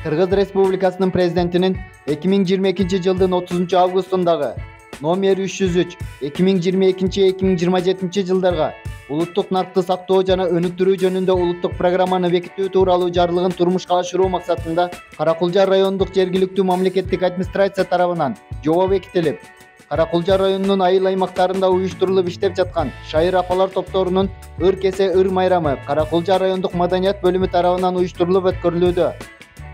Кыргыз Республикасынын президентинин 2022 жылдын 30 августундагы номер 303 2022-2027 жылдарга улуттук наркты сактоо жана өнүктүрүү жөнүндө улуттук программаны бекитүү тууралуу жарлыгын турмушка ашыруу максатында Каракулжа райондук жергиликтүү мамлекеттик администрация тарабынан жобо бекитилип, Каракулжа районунун айыл аймактарында уюштурулуп иштеп жаткан шайыр апалар топторунун ыр кесе ыр майрамы Каракулжа райондук маданият бөлүмү тарабынан уюштурулуп өткөрүлүүдө.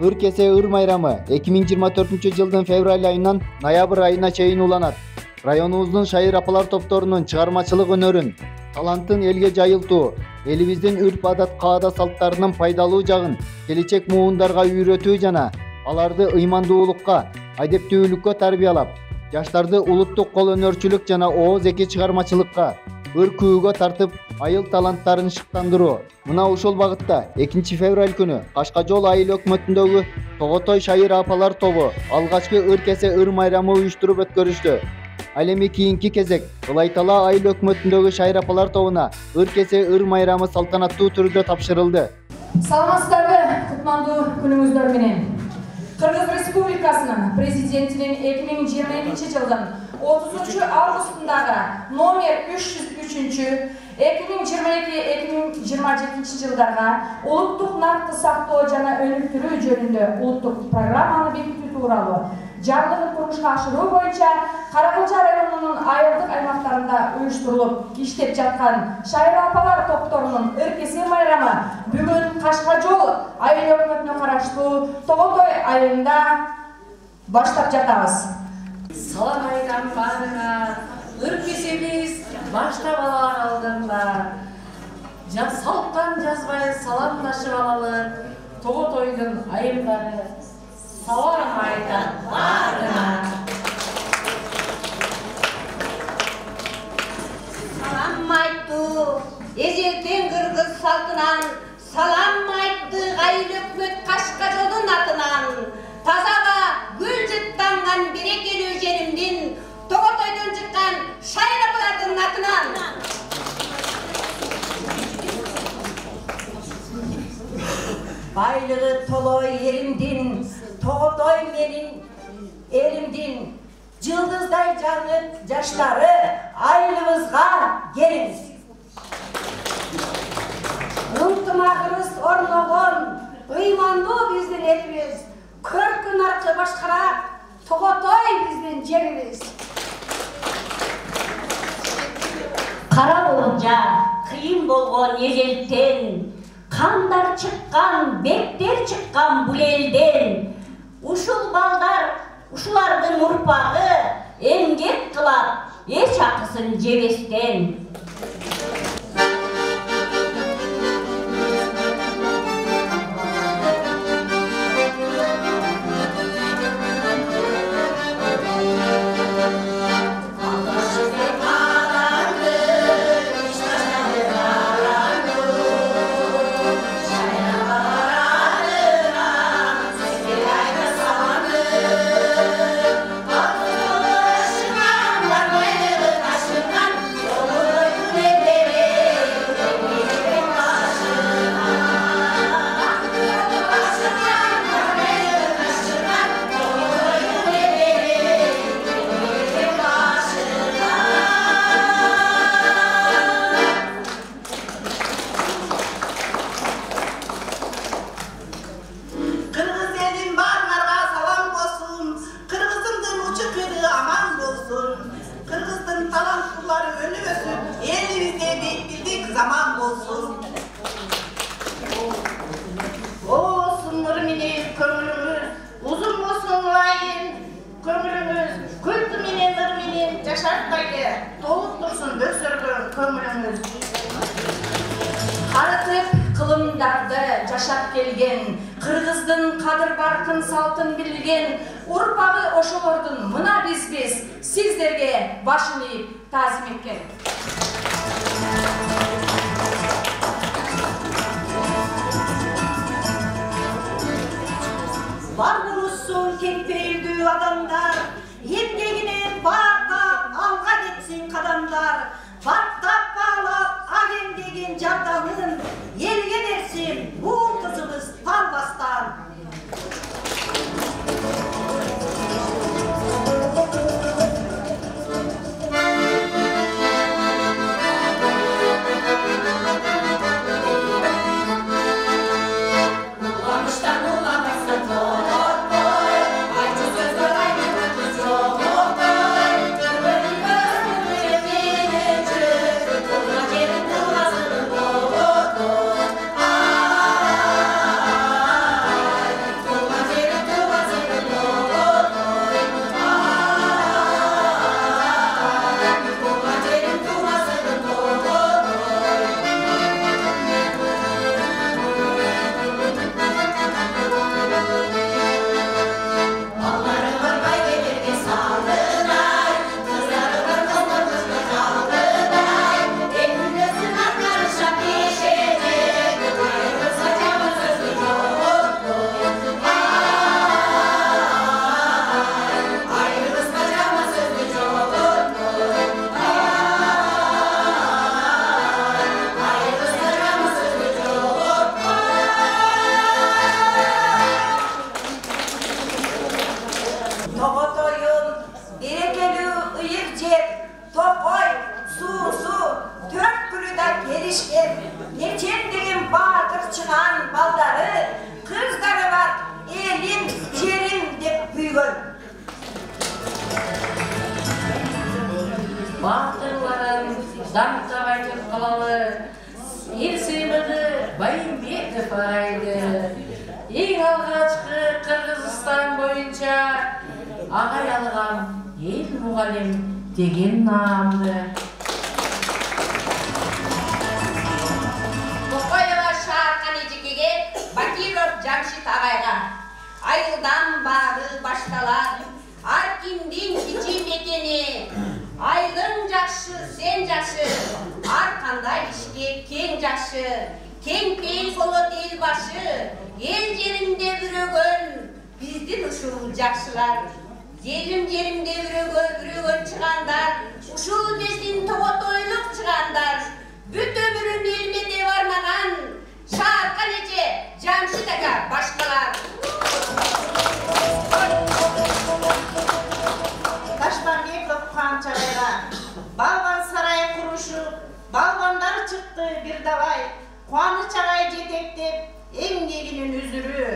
Ыр кесе ыр майрамы 2024 жылдын февраль айынан ноябрь айына чейин уланат. Районубуздун шайыр апалар топторунун чыгармачылык өнөрүн, талантын элге жайылтуу, элибиздин үрп-адат каада салттарынын пайдалуу жагын келечек муундарга үйрөтүү жана аларды ыймандуулукка, адептүүлүккө тарбиялап, жаштарды улуттук кол өнөрчүлүк жана ооз эки чыгармачылыкка, ыр күүгө тартып, айыл таланттарын шыктандыруу. Мына ушул багытта 2 февраль күнү Кашкажол айыл өкмөтүндөгү Тоготой шайыр апалар тобу алгачкы ыр кесе ыр майрамы уюштуруп өткөрүштү. Ал эми кийинки кезек Ылайтала айыл өкмөтүндөгү шайыр апалар тобуна ыр кесе ыр майрамы салтанаттуу түрдө тапшырылды. Саламатсыздарбы, кутмандуу күнүңүздөр менен. Кыргыз Республикасынын президентинин 2022 жылдын 30 августундагы номер 303 2022-2027 жылдарга улуттук наркты сактоо жана өнүктүрүү жөнүндө улуттук программаны бекитүү тууралуу жарлыгын турмушка ашыруу боюнча Каракулжа районунун айылдык аймактарында уюштурулуп иштеп жаткан шайыр апалар топторунун ыр кесе майрамы бүгүн Кашкажол айыл өкмөтүнө караштуу Тоготой айылында баштап жатабыз. Салам айтам баарыңа, ыр кесебиз баштап алар алдында. Салттан жазбай саламдашып алалы Тоготойдун айылдары. Салам айтам баарыңа. Салам айтты эжелден кыргыз салтынан, салам айтты айыл өкмөт Кашкажолдун атынан. Тазага гүл жыттанган берекелүү жеримдин Тоготойдон чыккан шайыр апалардын атынан. Байлыгы толой эримдин, Тоготой менин элимдин, жылдыздай жанып жаштары айылыбызга келиңиз. Ынтымагыбыз орногон, ыймандуу биздин элибиз, көркүн аркы башкара Тоготой биздин жерибиз. Каракулжа кыйын болгон эжелтен, кандар чыккан, бектер чыккан бул элден. Ушул балдар, ушулардын урпагы эмгек кылат, эч акысын жебестен. Арытып кылымдарды жашап келген, кыргыздын кадыр баркын салтын билген, урпагы ошолордун мына биз сиздерге башын ийип таазим эткен. Бар болушун кеңпейилдүү адамдар, эмгегине баатап алга кетсин кадамдар. Баттап bağlap ag emgegin jardamın elge bersin bu kızımız Talbastan. Dаңқты айтып қалалы, ел сыйлығы Байымбетов ағайды. Ең алғашқы Қырғызстан бойынша ағай алған ел мұғалім деген намды. Тоқоева Шарқан ежекеге Бакиров Жамшит ағайға. Айылдан бары башталар, Аркимдин кичи мекени. Айлың жақшы, сен жақшы, арқандай ішке кең жақшы. Кең пейіл болот ел башы, ел жерімде бүрөгөн, біздің ұшыл жақшылар. Жерімде бүрөгөн чығандар, ұшыл біздің тоғытойлық чығандар. Бүт өмірін елмеде бармаған, Шарқан ece, Жамшит аға, башқалар. Ташбанбеков Қанчағайға Балбан сарай құрышып, балбандар шықты бір давай. Қуаныш ағай жетектеп, еңбегінің үзірі.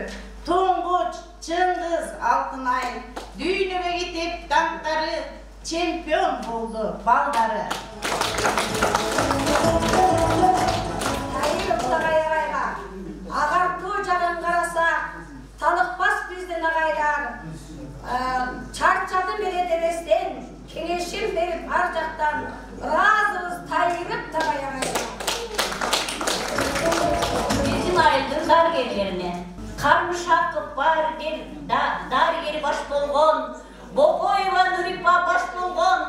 Тоңғыш, Чыңғыз, Алтынай, дүйнөге кетеп даңқтары, чемпион болды балдары. Тайырып ағайға, ағарту жағын қарасақ, танықпас біздің ағайлар. Чарчады мередерестен, кеңешім беріп ар жақтан, разымыз тайырып ағайға. Bizim ayıldın dargerlerine, Karmışakı var bir dargeri baş bolğon, Bokoyeva Nuripa baş bolğon,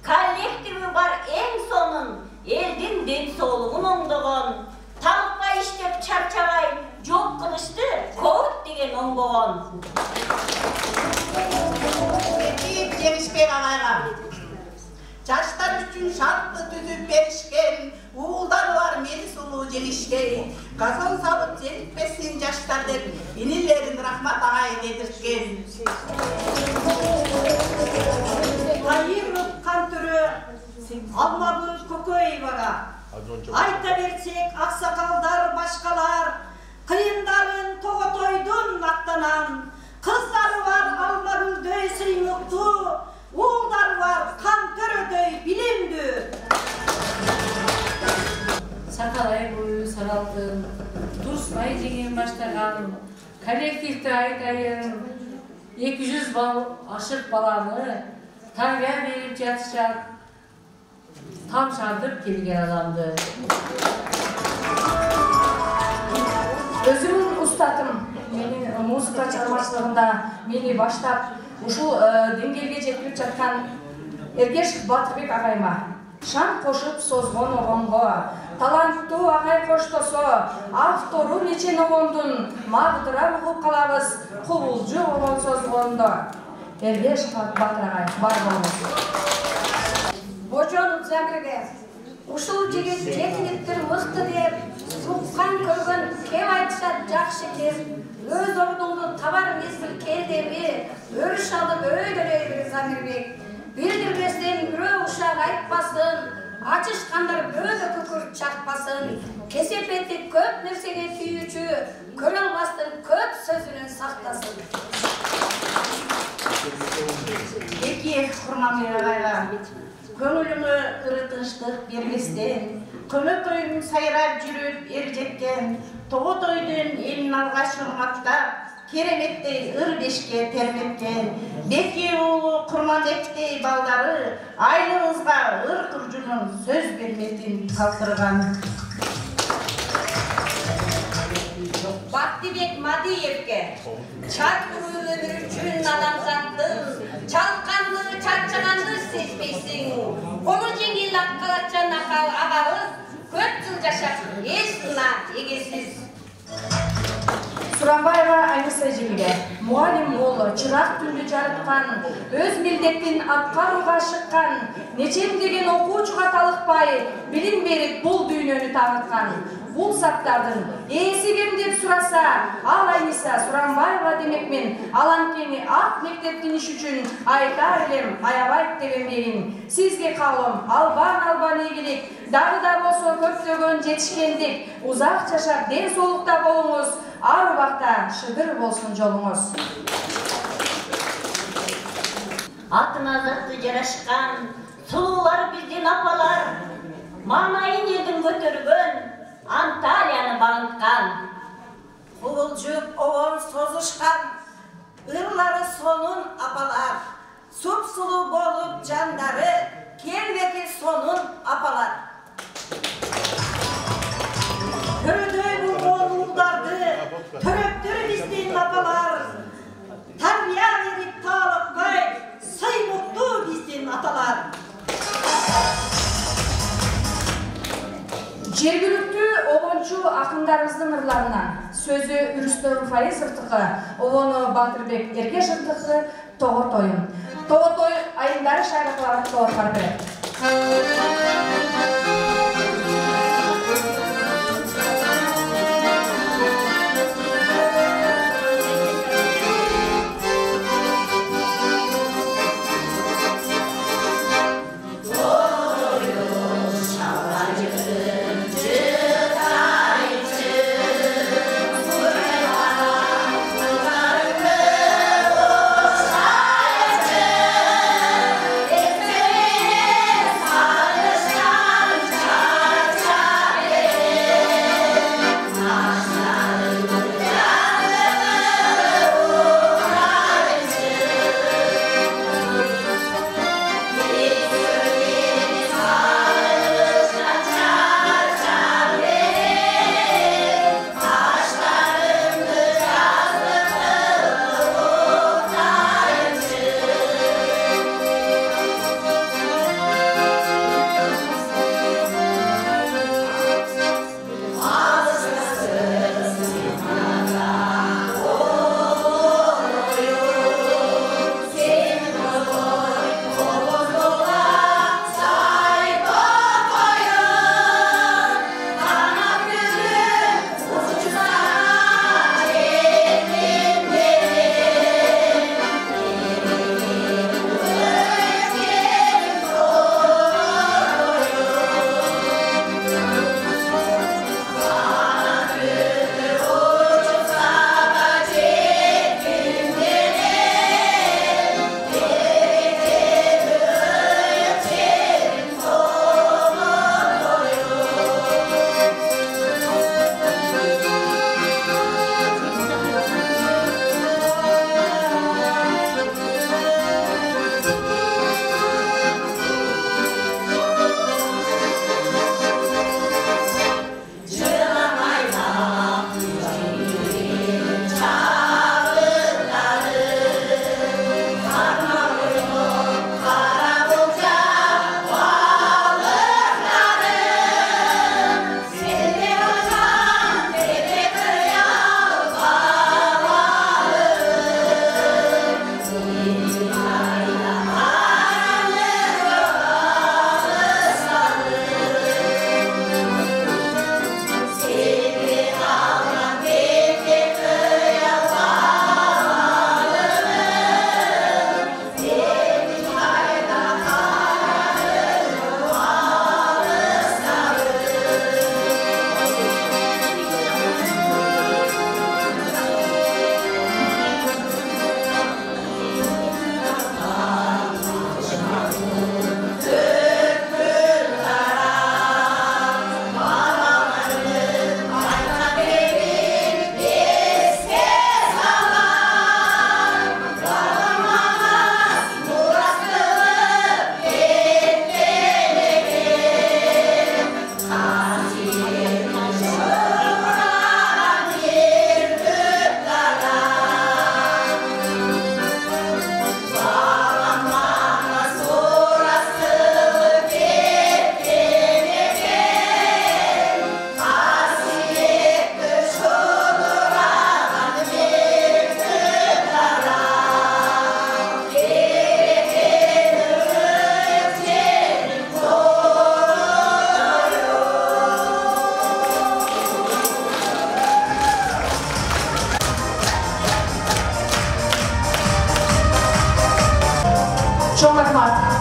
kollektivi var en sonun, eldin den soluğun onduğun, Tanıkla iştep çarçağay, çok kılıçtı, kovut degen onduğun. Bekip gelişken ağayla, Çaşlar üçün şartlı tüzüp berişken, Uğulları var melis ulu gelişken, Gazon salıp zelitmesin yaşlar der, İnillerin rahmat ağay dedirken. Tayırып kan türü, Almabız Kokoyeva'ga. Ayta versek aksakaldar başkalar, Kıyındarın Toğotoydun aktanan, Kızları var Almagülдөй sıymıktı, Uğullar var kan töröдөй bilimdü. Сақалай бойы саралтын, Тұрсынай деген баштаған, коллективті айтайын, 200 бал ашық баланы, тарбия беріп жатышат, тамшандырып келген адамды. Өзімнің ұстатым, менің музыка шығармашылығында мені баштап, ушул деңгейге жеткізіп жатқан Ергешев Батырбек ағайыма шаң қошып созған оғонға, талантты ағай қоштосо, автору нечен оғондың, мағдыра ұғып қалабыз, құбылжы оғон созғонда. Ергешев Батыр ағай, бар болыңыз. Божон Загребе, ушул жігіт жетіліктір мықты деп, Сұққан көрген кем айтса жақшы деп, өз орныңды табар мезгіл келдеме, өріш алып өйдөлей бір Загребек. Білдірместен біреу ұшақ айтпасын, Açışқандар бөді күкірт чақпасын, кесепетті көп нәрсеге түйючі, көр алмастың көп сөзінен сақтасын. Peki құрманмен ағайға, көңіліңі ұрытыншылық берместен, көмек сайрап жүріп ержеткен, Тоғытойдың елін алға шырмақтап, кереметтей ыр-бешке терметкен, Беке ұлы Құрманбектей балдары, айлыңызға ыр-құржының сөз берметін қалдырған. Бақтыбек Мадиевке, чаркуру өмір үшін адамзаттың, чалқанды, чарчағанды сезбейсің. Оны жеңіл аққалатжан ағабыз, көп жыл жашап, ешқына егесіз. Суранбаева Айнуса жеңге, мұғалім болы, чырақ түнді жарытқан, өз милдеттен атқаруға шыққан, нечем деген оқучыға талықпай, білім беріп бұл дүйнөні танытқан. Бұл саптардың есі кем деп сұраса, ал Айниса Суранбаева демекмен, аланкені ақ мектептің іш үшін айтар елем, аябайт деген берін. Сізге қалым, албан егілік, дағы да болса көптөгөн жетішкендік, ұзақ чашап ден солықта болыңыз, ар ұрпақта шыдыр болсын жолыңыз. Атына затты жарашқан, сұлулар бізден апалар, маңайын елдің көтөргөн, Анталияны бағынтқан. Кубулжуп овон созушкан, ырлары сонун апалар, суп-сулуу болуп жандары, келбети сонун апалар. Төрөдөй болгон уулдарды, төрөптөр биздин апалар, тарбия берип таалыкпай, сыймыктуу биздин аталар. Жергілікті обончу ақындарымыздың ырларынан сөзі Үрүстөн Файызовтықы, обону Батырбек Эргешевтықы Тоғотойын. Тоғотой айындары шайрақларын тоғырқар береді.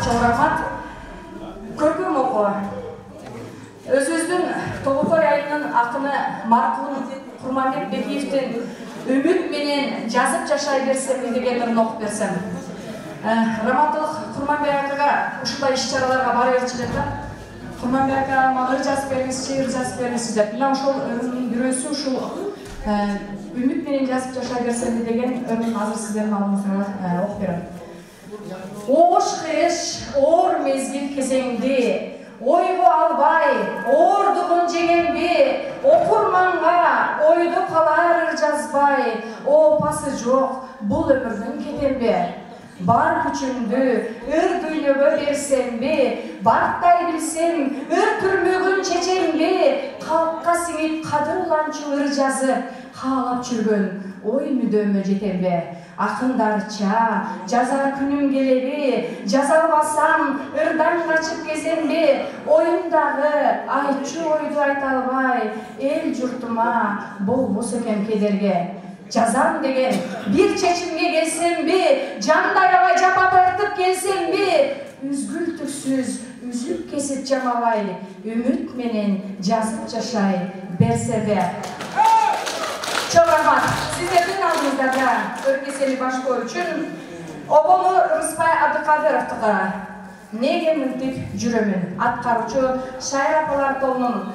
Çok rahmat. Көркем оқу. Өзіміздің Тоғытой айының ақыны марқұм Құрманбек Бекиевтен үміт менен жазып жашай берсем деген ырын оқып берсем. Раматылық Құрманбек ақыға ушундай иш-чараларга бара берчү деп Kurmanbek agama ыр жазып беріңізші деп. Мына ошол ырдын бирөөсү ушул үмүт менен жазып жашай берсем деген ырдын азыр сиздердин алдыңызга окуп берем. Ош кыш, оор мезгил кезеңди, ойго албай, оордугун жегенби, окурманга ойдо калар ыр жазбай, опасы жок, бул өмүрдүн кетемби? Бар күчүмдү ыр дүйнөгө берсемби, бактай билсем ыр күрмөгүн чечемби, калкка сиңип кадырланчу ыр жазып, каалап жүргөн ой мүдөмө жетемби? Акындарча жаза күнүм келеби, жаза албасам ырдан качып кеземби, оюмдагы айтчу ойду айта албай, эл журтума болбосо экен кедерге. Жазам деген бир чечимге келсемби, жандай албай жапа тартып келсемби, үзгүлтүксүз үзүп кесип жамабай, үмүт менен жазып жашай берсеби. Çok rahmat. Sizlerin aldığınızda өлкесini башкоо үчүн Обону Рыспай Абдыкадыровтуга неге мынтип жүрөмүн аткаруучу Шайра апалар тобунун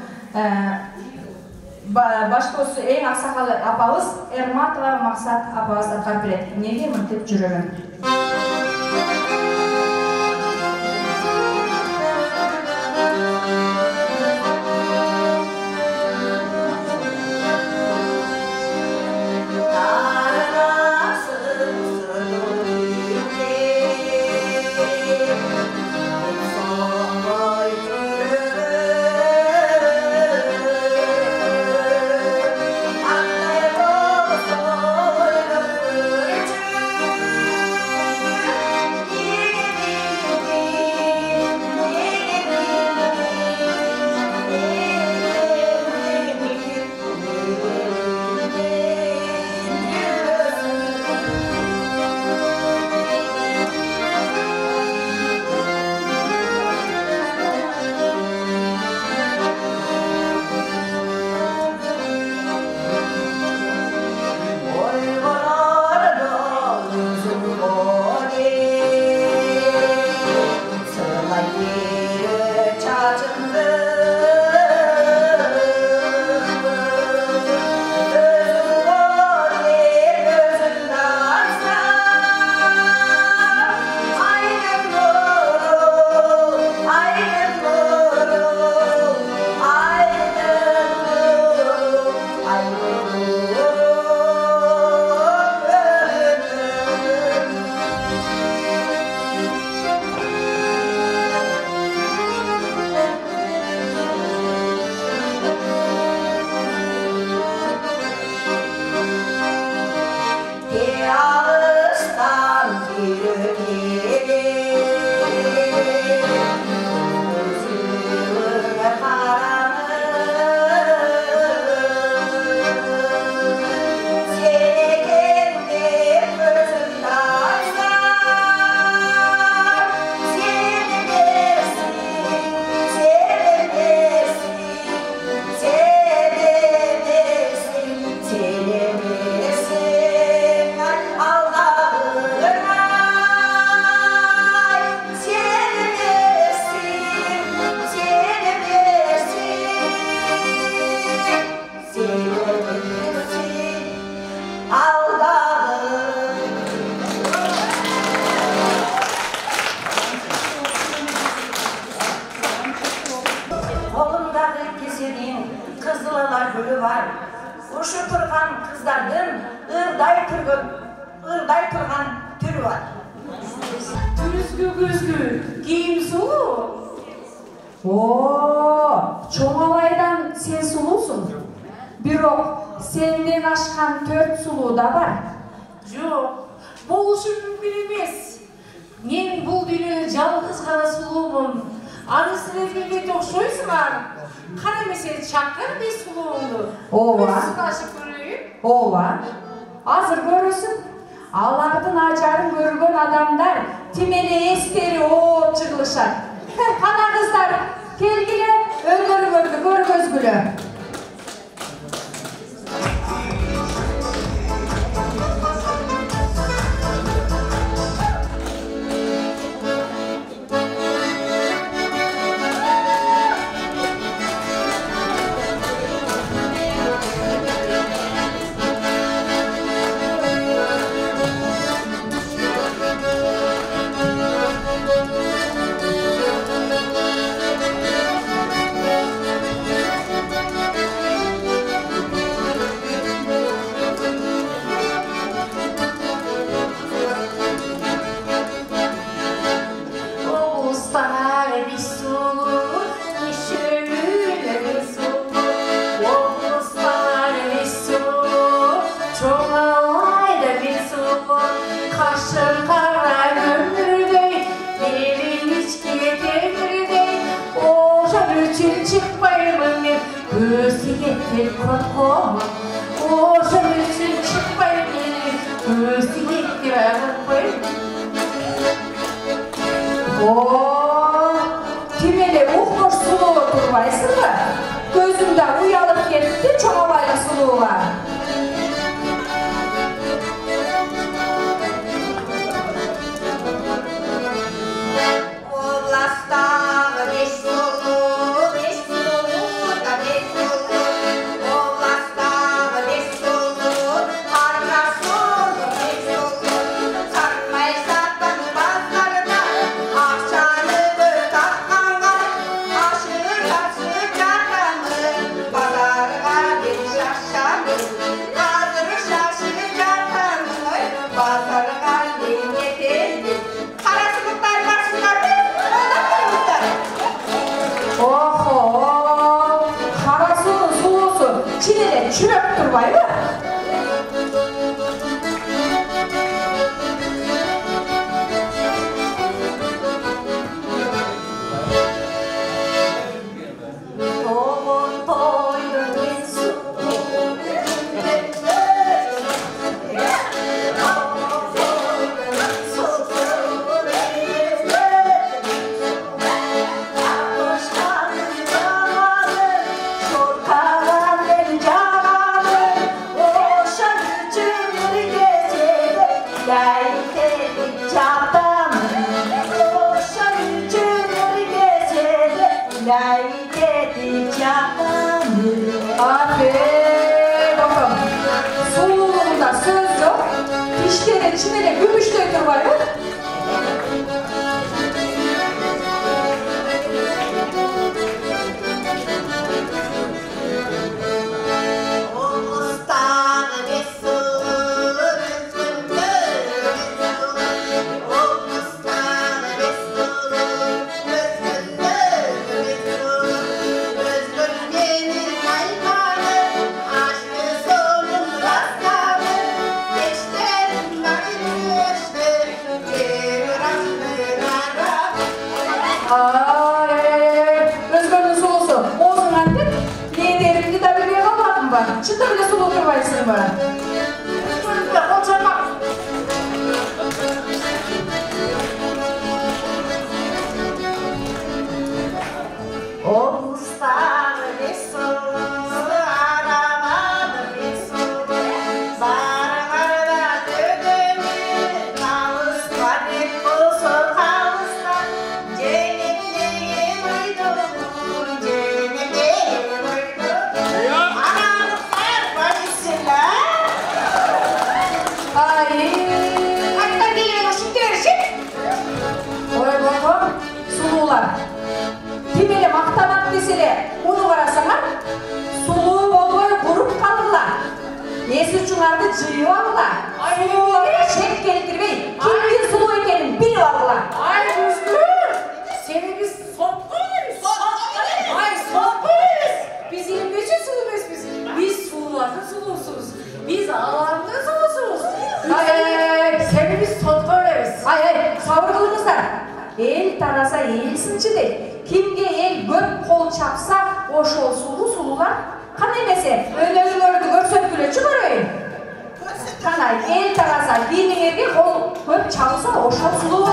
башкоосу эң аксакалы апабыз Эрматова Максат апабыз аткарып берет. Неге мынтип жүрөмүн? Çoğalaydan sen sulusun. Bирок сенден ашкан 4 сулуу да бар. Жок, болушу мүмкүн эмес. Мен бул дүйнөдө жалгыз гана сулуумун. Аны силер билбейт окшойсуңар. Кара эмесе чакыр бе сулууңду. Ооба. Сулашып көрөйүн. Ооба. Азыр көрөсүң. Алардын ажарын көргөн адамдар тимели эстери оот жыгылышат. Кана кыздар, келгиле, өңөрүңөрдү көргөзгүлө. kaşın kara ömürdey, elin içkiye devirdey, oşan üçün çıkmayımın ben, ösüyetten korkma. Oşan üçün çıkmayımın ben, ösüyetten korkma. Timeli uhmuş suluğu durmaysın mı? Gözümde uyalıp gitti çoğalayla suluğu var. Çin'e çürük durmayı mı? Bakın, suluğunda söz yok, dişlerin içinde de gümüş dökür var mı? Özgürlüğün sulusu, olsun artık. Neye derim, de bir kalmadın var. Çıta bile sulu oturmayısın bana. Özgürlükle konuşmak. O Mustafa ne sulu, aramadı ne sulu, sarılarda dödemi, kavuslar hep bulsun kavuslar, cennetliğe uydum, cennetliğe uydum, analıklar polisler. Ay, hatta geliyor şimdi görüşün. Oy bakın, sulular. Timeli maktamak desele, onu karasana, suluğu bolboy kurup kalırlar. Nesi üçünlardı cıyı varlar. Suluğu şek getirmeyin. Kimin suluğu ekenin biri varlar. Ay Özgür, seni biz sokmayız. Ay sokmayız. Biz 25 suluğuyuz biz. Biz suluğların suluğusuz. Biz ağlarında suluğusuz. Ay, Seni biz sokmayız. ay, sabır kılınızlar. El tarasa eğilsinci de, kimge el göp kol çapsa, o şol sulular, kan emese, önlerinde görsöp güle çıkarayım. Kanay, el tarasa, dinlerge kol göp çapsa, o şol sulu olur.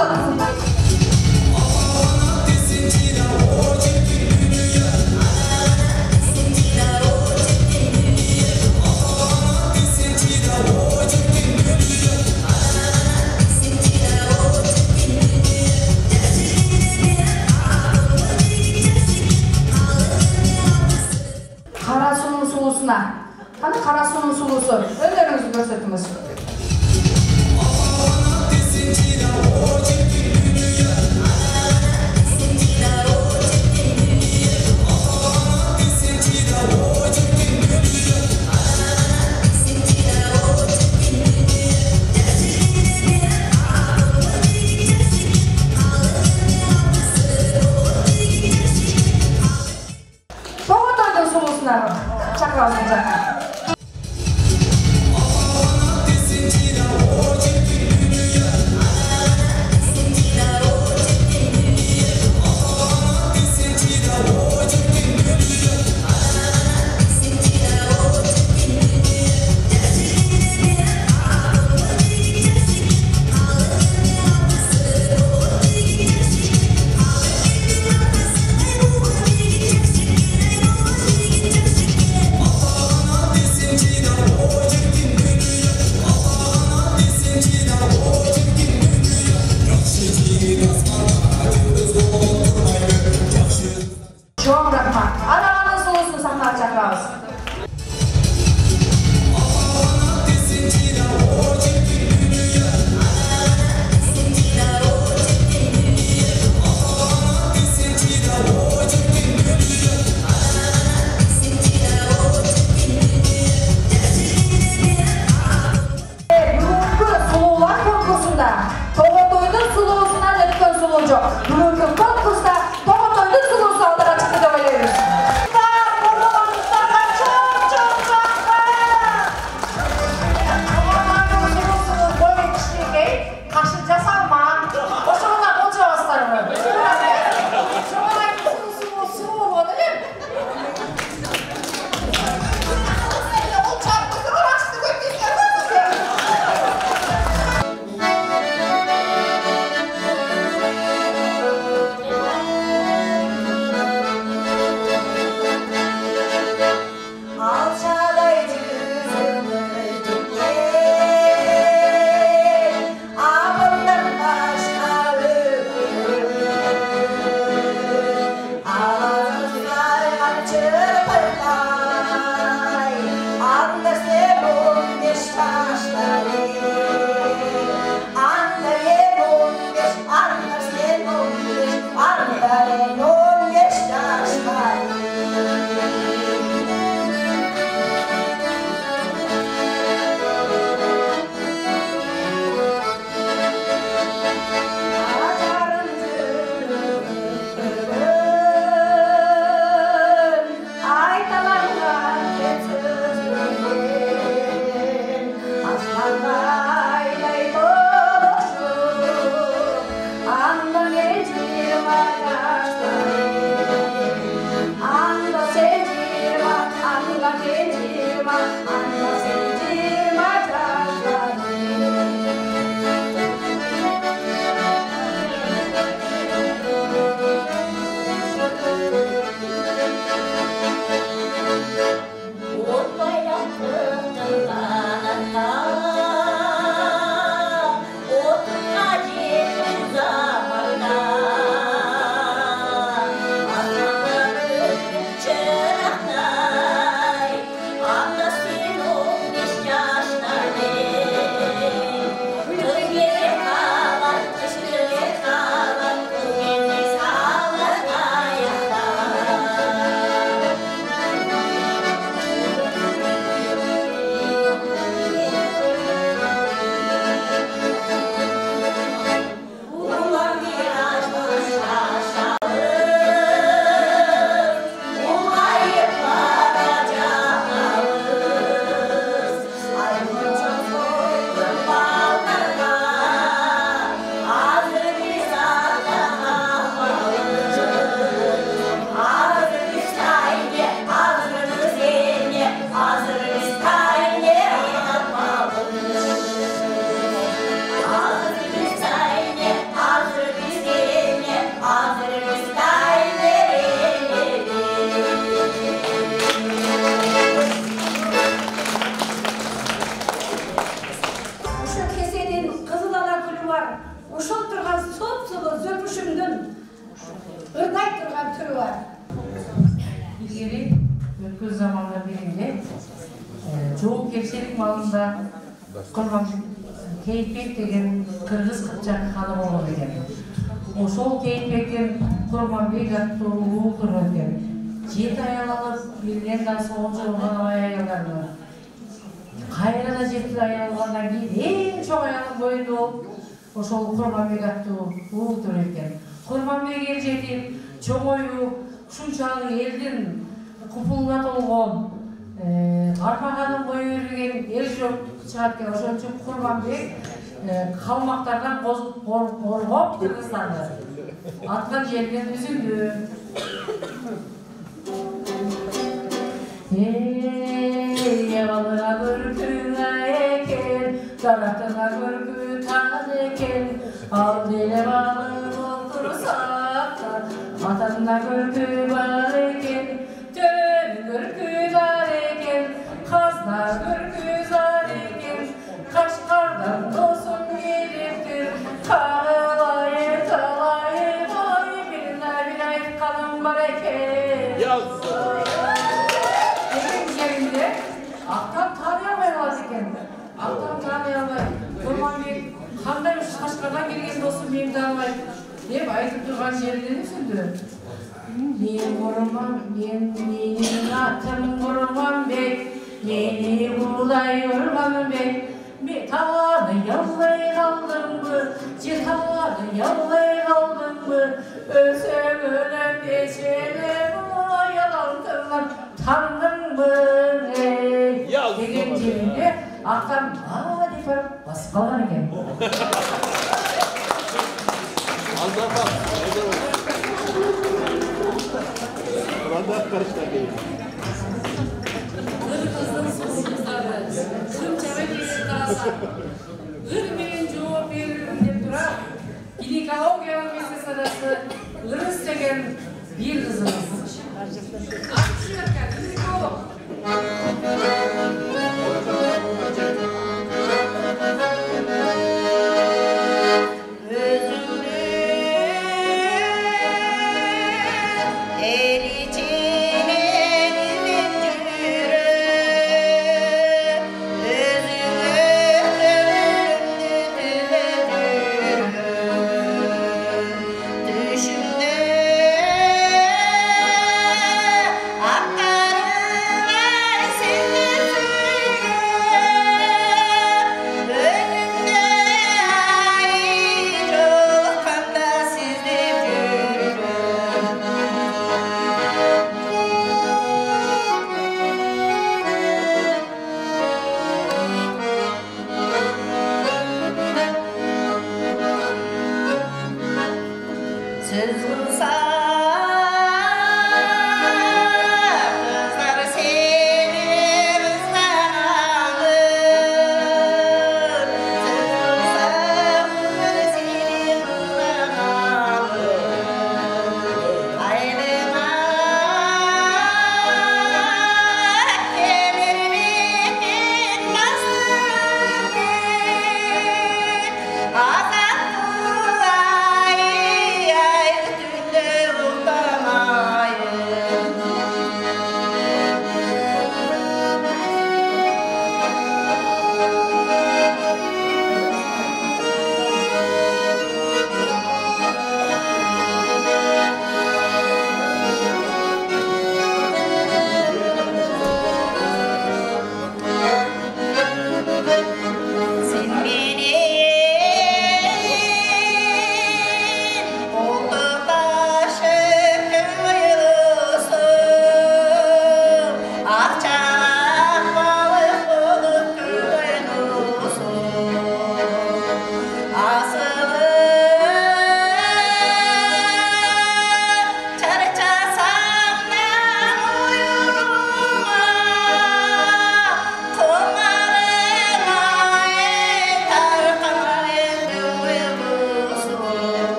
Karasunun sulusuna. Hani Karasunun sulusu. Önlerinizi gösteriniz. ушул турган сот-сулуу зөпүшүмдүн ырдай турган түрү бар. Ilgari өткөн заманда биринде жоопкерчилик маалында Курман Кейитбек деген кыргыз кыпчак ханы болгон экен. Ошол Кейитбектен Курманбек аттуу уул турган экен. 7 аял алып, бирден да соңунчу болгон аялдарды. Кайра да 7 аял алгандан кийин эң чоң аялдын боюнда болуп, ошол Курманбек аттуу уул турган экен. Курманбек эл жетип, чоңоюп, ушунчалык элдин купулуна толгон, армаганын бой берген эл жок чыгат экен. Ошон үчүн Курманбек калмактардан коргоп Кыргызстанды аткан жерден үзүндү. Балыга көркү экен, дарактына көркү тан экен, ал деле балык олтурсак, атасына көркү бар экен, төнү көркү бар экен, казна көркү зар экен, Кашкардан досум келиптир, каалай талай бой, бир айтканым бар экен. Ақтан тани алмай қалады екен. Ақтан тани алмай. Курманбек қандай Қашқардан келген досым мені танымай деп айтып тұрған жерден үзілді. Менің атым Курманбек, мені бұлай Курманбек. Таны яллай қалдың бы, таны яллай қалдың бы, өсіп өлім бешелі оялантырған таңдың бы. Деген жерінде ақтан деп барып басып қалған екен. Kızın sosuzları, şunçaға келіп қараса, менен жооп бериrim деп турап, гинекологиялық медицинасы істеген bir kızımız. Gинеколог. Düşümde aktarım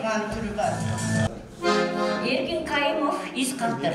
турган түрү бар. Эркин Кайымов из Калтыр.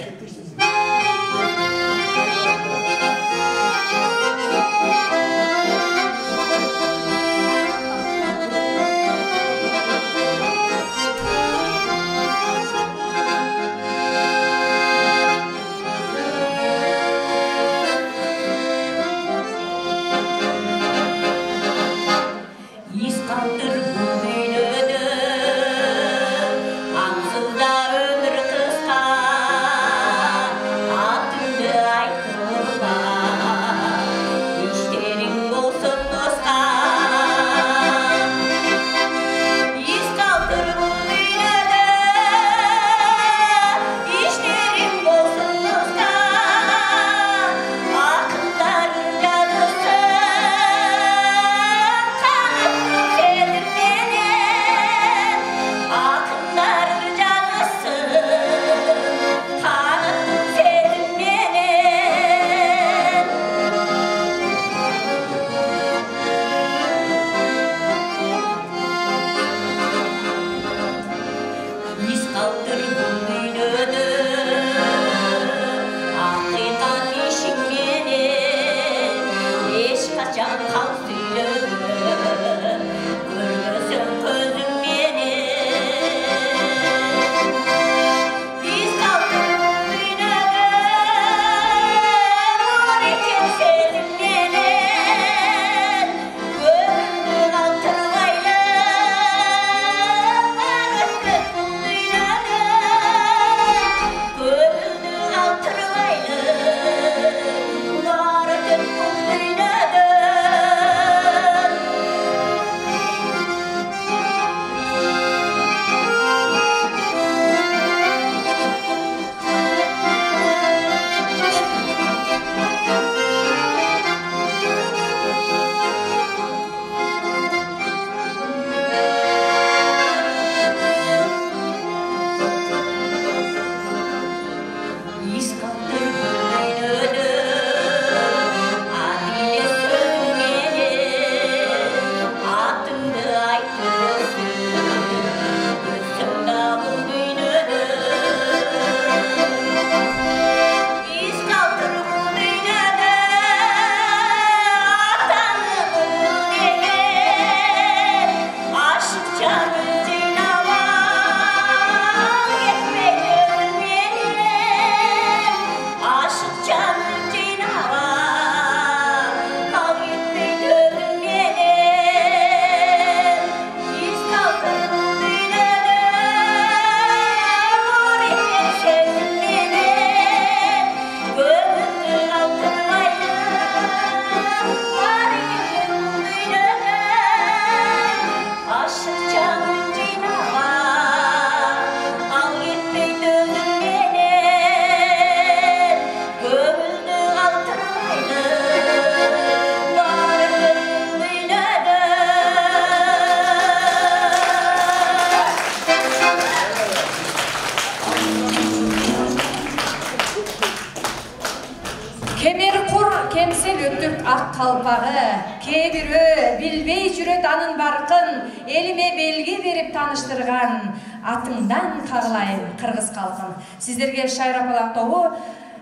Kalpağı, kebirö, bilbey жүрөт анын баркын, элиме белги берип таныштырган атыңдан кагылайын кыргыз калкын. Сиздерге шайрапалак тобу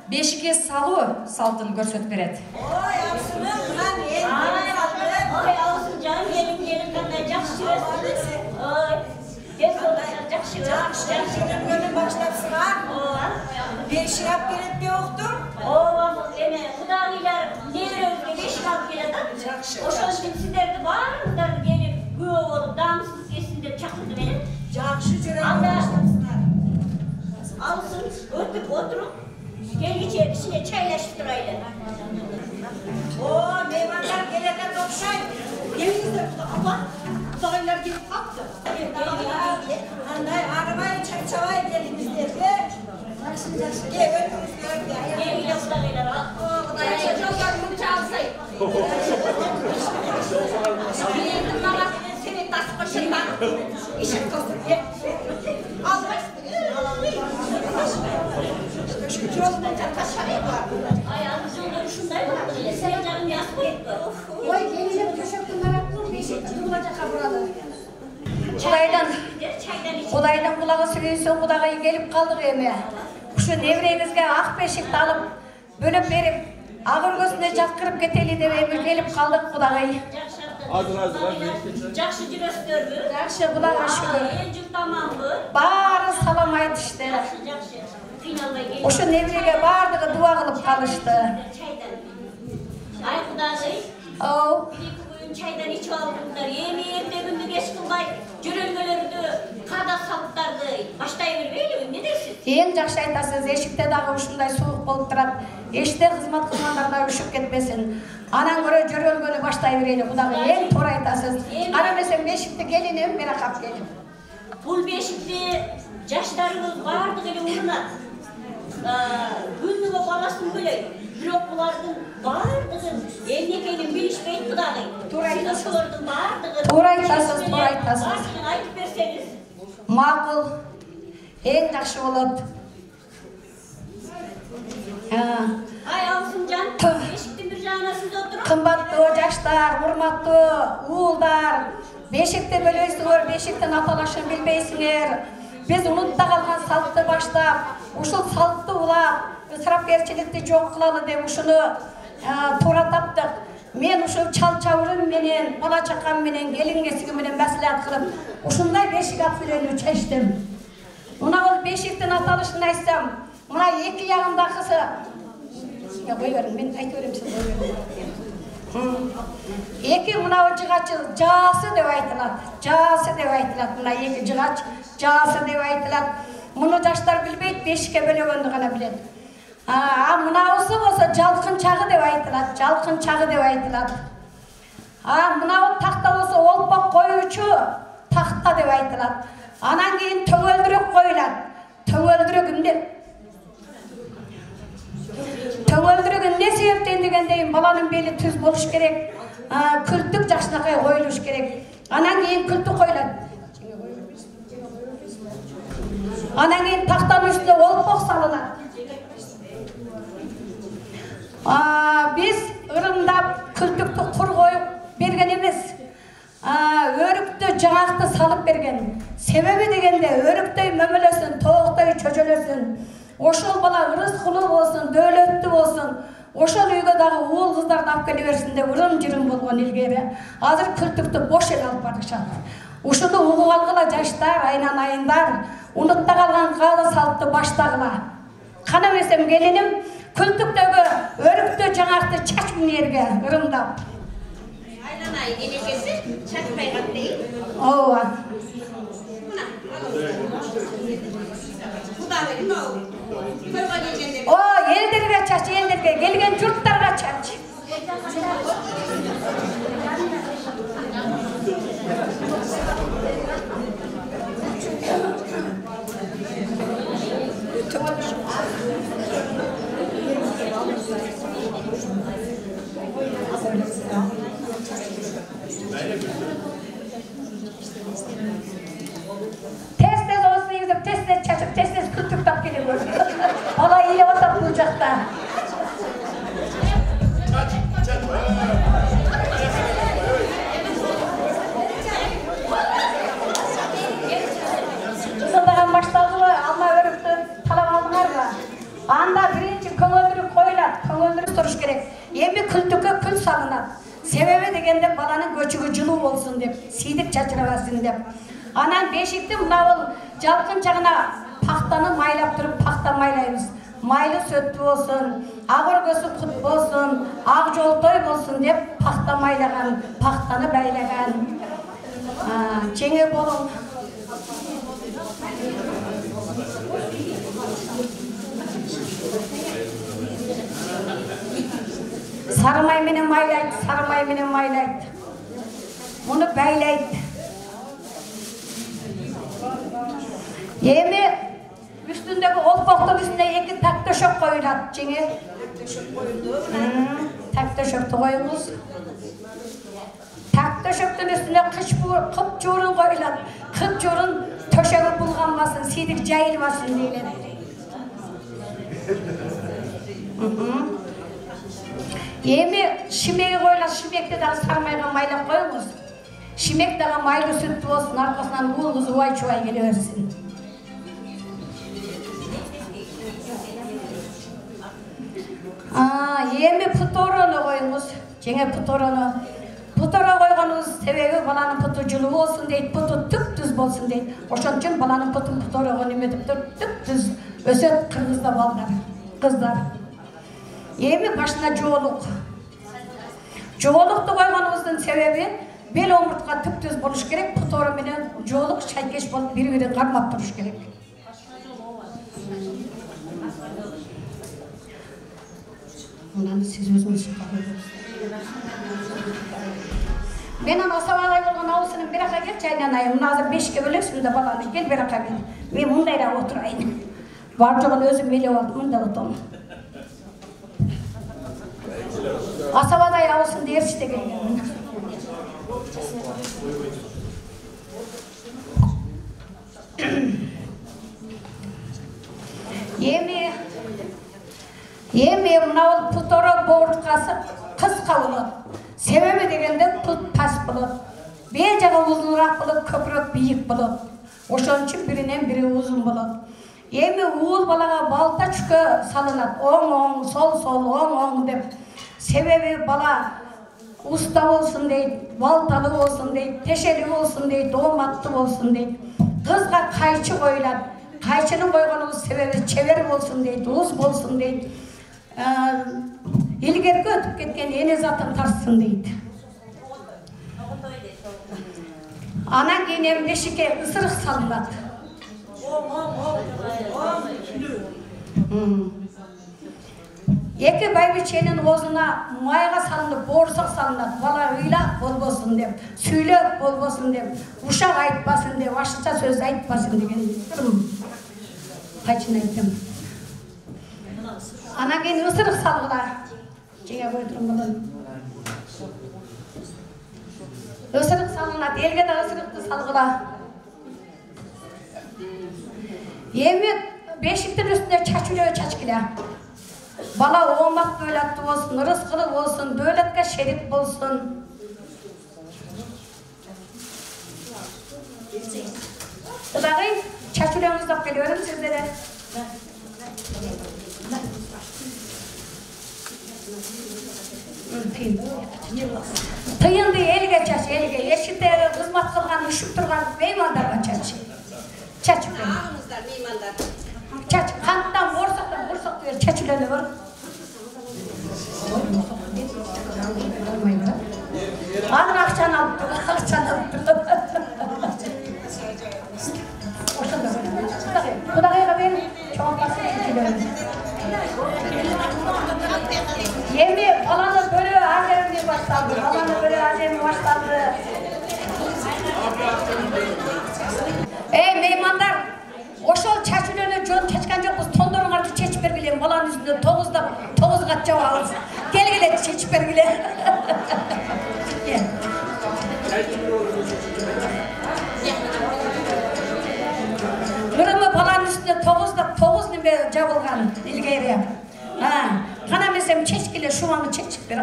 бешикке салуу салтын көрсөтүп берет. Ой, алсын жаным, келин кандай жакшы жүрөсүң. Ой, жакшы жүргөнү баштапсыңар. Бешик алып келет бе октур? Эме кудагыйлар неберебизге бешик алып келет. Ошон үчүн сиздерди баарыңыздарды келип, күбө болуп, даамсыз келсин деп чакырды менен. Жакшы жүргөнү баштапсыңар. Алсын, өтүп отуруп, келгиче кичине чайлашып турайлы. Меймандар келетет окшойт. Келиңиздер, кудагыйлар келип калыптыр. Андай арыбай, чачабай келиңиздерге. Жакшы. Келгиле кудагыйлар. Кудайча жолдор мынча алсай. Клиентим мага сени тасып кошундан ишик тосуп кеп. Жолунан жаткашабай бар. Аяғы жолдор ушундай болот эле, сен жагың ясып кетти. Ой, келиңер төшөктүн тарапын бешик жылга жака буралы. Чайдан Чайдан Kudaydan kulağı sürüyorsun, Kuday'a gelip kaldık eme. Şu nevreyinizge ak beşikti alıp, bölüp verip, ağır gözüne çatkırıp geteli de eme gelip kaldık Kuday'a. Hazır. Жақсы жүрөсүздөрбү? Жақсы, Kuday'a şükür. Эл жұрт таманбы? Bari salamaydı işte. Жақсы. Қиналбай келип. Oşu nevrege bardığı dua kılıp kalıştı. Чайдан. Ай Кудагый, O, эки буюн чайдан ичип алдыңдар. Эми эртегүндү кеч кылбай, жөрөлгөлөрдү, када салттарды баштай бербейлиби? Эмне дейсиз? en жақсы айтасыз, eşikte dağı uşunday soğuk bolup turat. Eşte hizmet kılmanlarına üşüp ketmesin. Anan göre jörölgönü baştay vereyli, Kudagı en to'g'ri aytasiz. Qaramesem beşikte gelinim, mera kap gelin. Бул бешикте жаштарыбыз бардыгы эле урунат. Күнүгө баласын бөлөйт. Бирок булардын бардыгын эмне экенин билишпейт Кудагый. Силосолордун бардыгын. To'g'ri aytasiz, to'g'ri aytasiz. Бардыгын айтып берсеңиз. Ma'qul, en yaxshi bo'ladi. Ай Алсынжан, бешиктин бир жагына сиз отуруп. Qimmatli жаштар, урматтуу уулдар, бешикте бөлөйсүңөр, бешиктин аталышын билбейсиңер. Biz unutta kalgan saltı başlap, uşul saltı ulap, ısrapgерчиликти жок кылалы деп ушуну туура таптык. Men uşul çal-çavurun menen, bala çakam menen, gelin kesigi menen maslahat kılıp, uşunday beşik atfileni çeştim. Muna ol beşiktin atalışını aytsam, muna iki yağındakısı, ya koy verin, ben aytıverem siz koy verin. Eki muna o cıgaçı jası dep aytılат, jası dep aytılат, muna eki cıgaç jası dep aytılат. Munu jaşlar bilbeyt, beşikке bölөгөндү gana bilet. Mınausu bolsa jalkın çağı dep aytılат, jalkın çağı dep aytılат. Mınau takta bolsa olpok koyucu takta dep aytılат. Anan keyin töngöldürük koyulat. Töngöldürük ne sebepten degendeyin balanın beli tüz boluş gerek. Kültük jaşnakay koyuluş gerek. Anan keyin kültük koyulat. Anan keyin taktanın üstüne olpok salınat. Biz ırımdap kültüktü kur koyup bergen emes. Örüktü jağaktı salıp bergen. Sebebi degende örüktöy mömölösün, toğuktoy çöçölösün. Oşol bala ırıskılı bolsun, döwlöttü bolsun. Oşol üyge dagı uul kızlarını alып kele bersin dep ырым-жырым болгон ilgeri. Azır kültüktü boş el alıp barышат. Uşunu uğup algıla jaştar, aynan ayındar. Unutta kalgan kalı saltı baştagıla. Kana mesem gelinim, kültüktögü örüktü jağaktı çaçmın yerge ырымдап. Aylanay enekesi çakmay kattayım. Ova. O elderge çaç, elderge gelgen jurtlarga çaç. Tez olsun yüzüm, tez çaçıp, tez kültük tak geliyor. Bala ile otap bulacak da. Kızıldagan başladığı alma örüktü, talap aldılar da. Anda birinci köngöldürük koyulat, köngöldürük soruş gerek. Emi kültükü kül salınat. Sebebi degende balanın göçügü жылуу olsun dep, siydik çaçırabasın dep. Anan beşikti mına ol jalkın çağına paxtаны maylap durup paxta maylaymiz. Maylı söttü olsun, ağır gözü kut olsun, ağ joltoy olsun dep paxta maylagan, paxtаны baylagan. Çenge bolun. Sarımay menen maylayt, sarımay menen maylayt. Bunu baylayt. Emi üstündeki olpoktun üstüne iki tak döşek koyulat çenge. Tak döşekti koyunuz. Tak döşektün üstüne kıp jurun koyulat. Kıp jurun töşegi bulganmasın, sidik jayılmasın deyiledi. Emi şimegi koyulat, şimekte daha sarmayga maylap koyunuz. Шимек дагы майлы сүт болсын, аркасынан уул кыз убай-чубай келе берсин. Эми путорону коюңуз. Жеңе путорону. Путора койгонубуз себеби баланын путу жылуу болсун дейт, путу түп-түз болсун дейт. Ошон үчүн баланын путун путорого неметип түп-түз өсөт кыргызда балдар, кыздар. Эми башына жоолук. Жоолукту койгонубуздун себеби бел омуртка түп-түз болуш керек, путора менен жоолук шайкеш болуп бири-бирин кармап туруш керек. Мынаны сиз өзүңүз мен асабалай болгон аусынын биракка келчи айнанайым. Мына азыр 5ке бөлөсүң да баланы кел биракка кел. Мен мындайра отурайын. Бар жогун өзүм мелеп алып мында отурам. Асабадай аусынды эрчите келген. Эми мына путора боорукасы кыска болот. Себеби дегенде пут пас болот. Бээ жагы узунураак болот, көпүрөөк бийик болот. Ошон үчүн биринен бири узун болот. Эми уул балага балта чүкө салынат. Оң, сол, оң деп. Себеби бала уста болсун дейт, балталы болсун дейт, тешели болсун дейт, ооматтуу болсун дейт. Кызга кайчы коюлат. Кайчынын койгонубуз себеби чебер болсун дейт, уз болсун дейт. Илгерге өтүп кеткен эне затын тарсын дейт. Анан кийин бешикке ысырык салынат. Эки байбиченин оозуна майга салынып, боорсак салынат. Бала ыйлак болбосун деп, сүйлөп болбосун деп, ушак айтпасын деп, ашыкча сөз айтпасын деген. Кайчын айттым. Анан кийин ысырык салгыла. Жеңе койдурум болон. Isırık salınat, elge de ısırıkты salgıla. Emi beşiktin üstüne çaçılıyor çaçkıla. Bala olmak böyletli olsun, rızkılı olsun, böyletke şerif olsun. Dağıyım, çaçılıyorsunuz geliyorum sizlere. Tıyındı elge çaç, elge. Eşitleri kızmat kılgan, üşüp durgan meymandarga çaç. Çaç. Ağımızlar meymandar. Çaç, kanttan borsak ver, çaç üleni var. Ağır akçan alıp dur, akçan alıp dur. Bu da kayga benim, çok basın çaç Yemi alanı böyle azemli başladı. Alanı böyle azemli başladı. Meymandar, oşol çaçılığını jön çeçken jokuz, tondorun artık çeçip bergileyim. Balanın üstünde toğuz katça varız. Gel çeçip bergileyim. Kırımı balanın üstünde toğuz nime jabılgan ilgeyri. Kana mesem çeçkile şu anı çeçip bir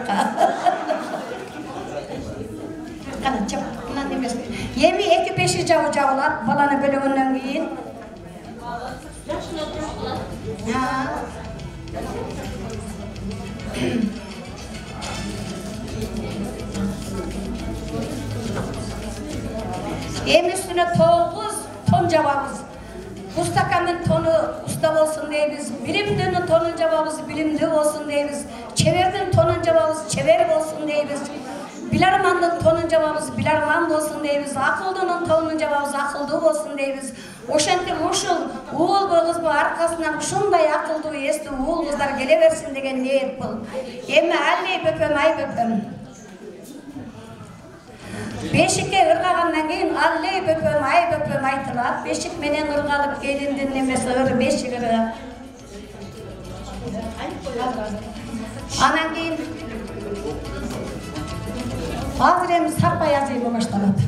Kana çabuk lan demez. Yemi 2-5 javılat balana bölümünden giyin. Yemi üstüne 9 ton javabız. Ustakamın tonu usta olsun deyimiz, bilimdinin tonun cevabımız bilimli olsun deyimiz, çeverdin tonun cevabımız çever olsun deyimiz, bilarmanın tonun cevabımız bilarman olsun deyimiz, akıldının tonun cevabımız akıldı olsun deyimiz. Oşanti uşul uğul bu kız bu arkasından şunday akıldı esti uğul kızlar geleversin degen niyet bul. Emme alley böpem ay böpem. Beşikке ırgagandan keyin alley böpem ay böpem aytılат. Beşik menen ırgalıp gelindin nemesi ır beşik ırga. Anan keyin hazır hem sarpa yazıyla başlanat.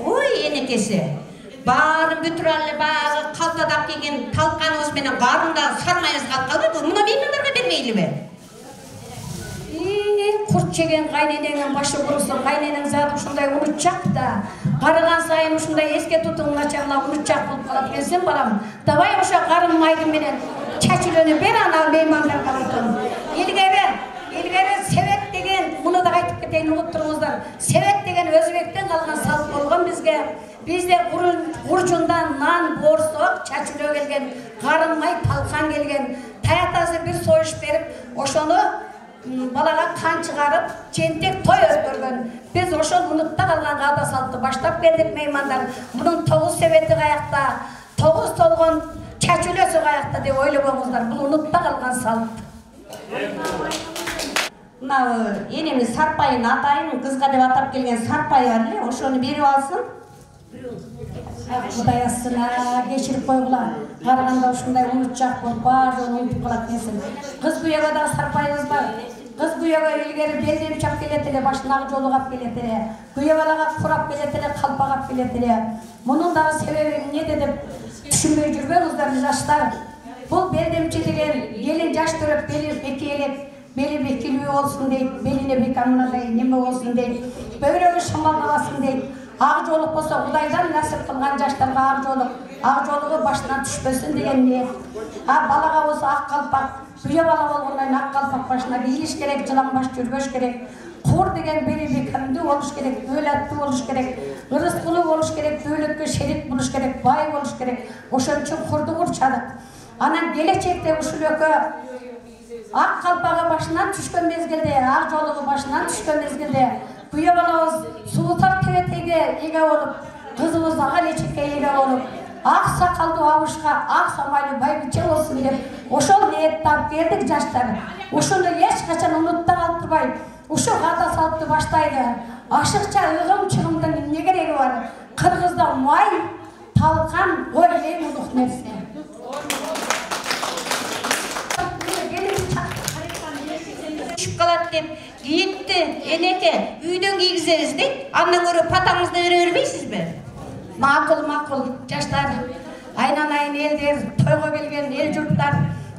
Oy enekesi. Bağırın bütüralli bağı kaltadak kegen talkanımız menen karında sarmayız kalkalı. Buna meymanlarga bermeyli mi? Kurt çeken kaynenenің başı kurusun, kayneneng zаты ушундай унутчак да, карыган сайын ушундай эске тутууң начарлап унутчак болуп калат экенсиң балам. Давай ошо карын майдын менен чачылөнү бер ана меймандарга айтам. Илгери себет деген, муну да айтып кетейин, угуптуруңуздар. Себет деген өзбектен калган салт болгон бизге. Бизде уржундан нан, боорсок, чачылөө келген, карын май, талкан келген. Таятасы бир союш берип, ошону балага кан чыгарып, жентек той өткөргөн. Биз ошол унутта калган каада салтты баштап келдик меймандар. Мунун 9 себети каякта, 9 толгон чачылөөсү каякта деп ойлобоңуздар. Бул унутта калган салт. Мына энемиз Сарпайын атайын, кызга деп атап келген Сарпай бар эле, ошону берип алсын. Кудай астына кечирип койгула. Караганда ушундай унутчак болуп баардыгын унутуп калат экенсиң. Кыз буяга да Сарпайыбыз бар. Кыз буяга илгери белдем чап келет эле, башына ак жолук ап келет эле. Буягалага курап келет эле, калпак ап келет эле. Мунун дагы себеби эмнеде деп түшүнбөй жүрбөңүздар жаштар. Бул белдемчи деген келин жаш төрөп бели бекелеп, бели бекилүү болсун дейт, белине бекамындай неме болсун дейт, бөйрөгү шамалдабасын дейт. Ак жолук болсо Кудайдан насип кылган жаштарга ак жолугу башынан түшпөсүн деген ниет. Балага болсо ак калпак, буя бала болгондон кийин ак калпак башына кийилиш керек, жылаңбаш жүрбөш керек. Кур деген бели бекемдүү болуш керек, дөөлөттүү болуш керек, ырыскулуу болуш керек, дөөлөткө шерик болуш керек, бай болуш керек. Ошон үчүн курду курчадык. Анан келечекте ушул экөө ак калпагы башынан түшкөн мезгилде, ак жолугу башынан түшкөн мезгилде буя балабыз суутар тебетеге эге болуп, кызыбыз ага лечекке эге болуп, ак сакалдуу абышка, ак самайлуу байбиче болсун деп, ошол ниетти алып келдик жаштар. Ошону эч качан унутта калтырбай, ушул каада салтты баштайлы. Ашыкча ыгым-чыгымдын эмне кереги бар? Кыргызда май, талкан, ой эң улук нерсе. Түшүп калат деп, кийикти энеке үйдөн кийгизебиз дейт. Андан көрө патаңызды бере бербейсизби? Макул, жаштар. Айнанайын элдер, тойго келген эл журттар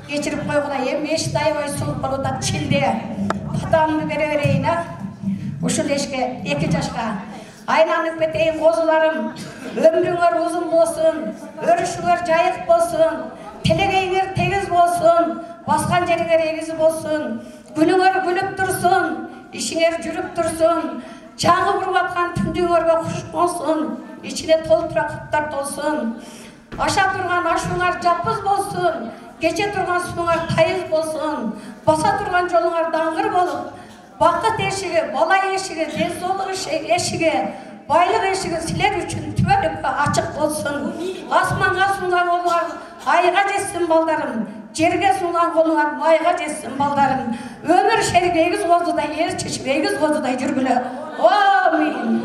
кечирип койгула. Эми эшикти аябай суук болуп атат, чилде. Патамды бере берейин, ушул эшке 2 жашка. Айланып кетейин козуларым. Өмүрүңөр узун болсун, өрүшүңөр жайык болсун, телегейиңер тегиз болсун, баскан жериңер эгиз болсун, күнүңөр күлүп турсун, ишиңер жүрүп турсун, жаңы буруп аткан түндүңөргө куш болсун, ичине толтура куттар толсун. Аша турган ашуңар жапыз болсун, кече турган сууңар тайыз болсун, баса турган жолуңар даңгыр болуп, бакыт эшиги, бала эшиги, денсаулык эшиги, байлык эшиги силер үчүн түбөлүккө ачык болсун. Асманга сунган колуңар айга жетсин балдарым, жерге сунган колуңар майга жетсин балдарым. Өмүр шерик эгиз козудай, эр чечип эгиз козудай жүргүлө. Амин.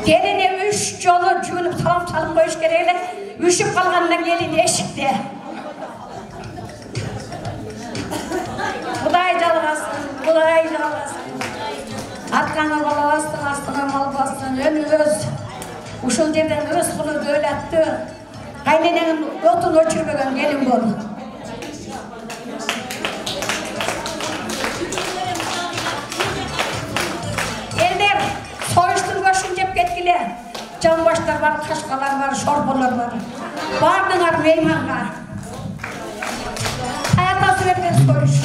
Gelini 3 жолу жүгүнүп салам салып коюш керек эле. Үшүп калгандан келин эшикте. Кудай жалгасын, Кудай жалгасын. Аркаңа бала бассын, астына мал бассын, өмүрөз. Ушул жерден ырыскулуу дөөлөттүү, кайненеңин отун өчүрбөгөн келин бол. Элдер союштун көшүн жеп кеткиле. Жамбаштар бар, кашкалар бар, шорболор бар. Бардыңар мейманга. Аятасы берген союш.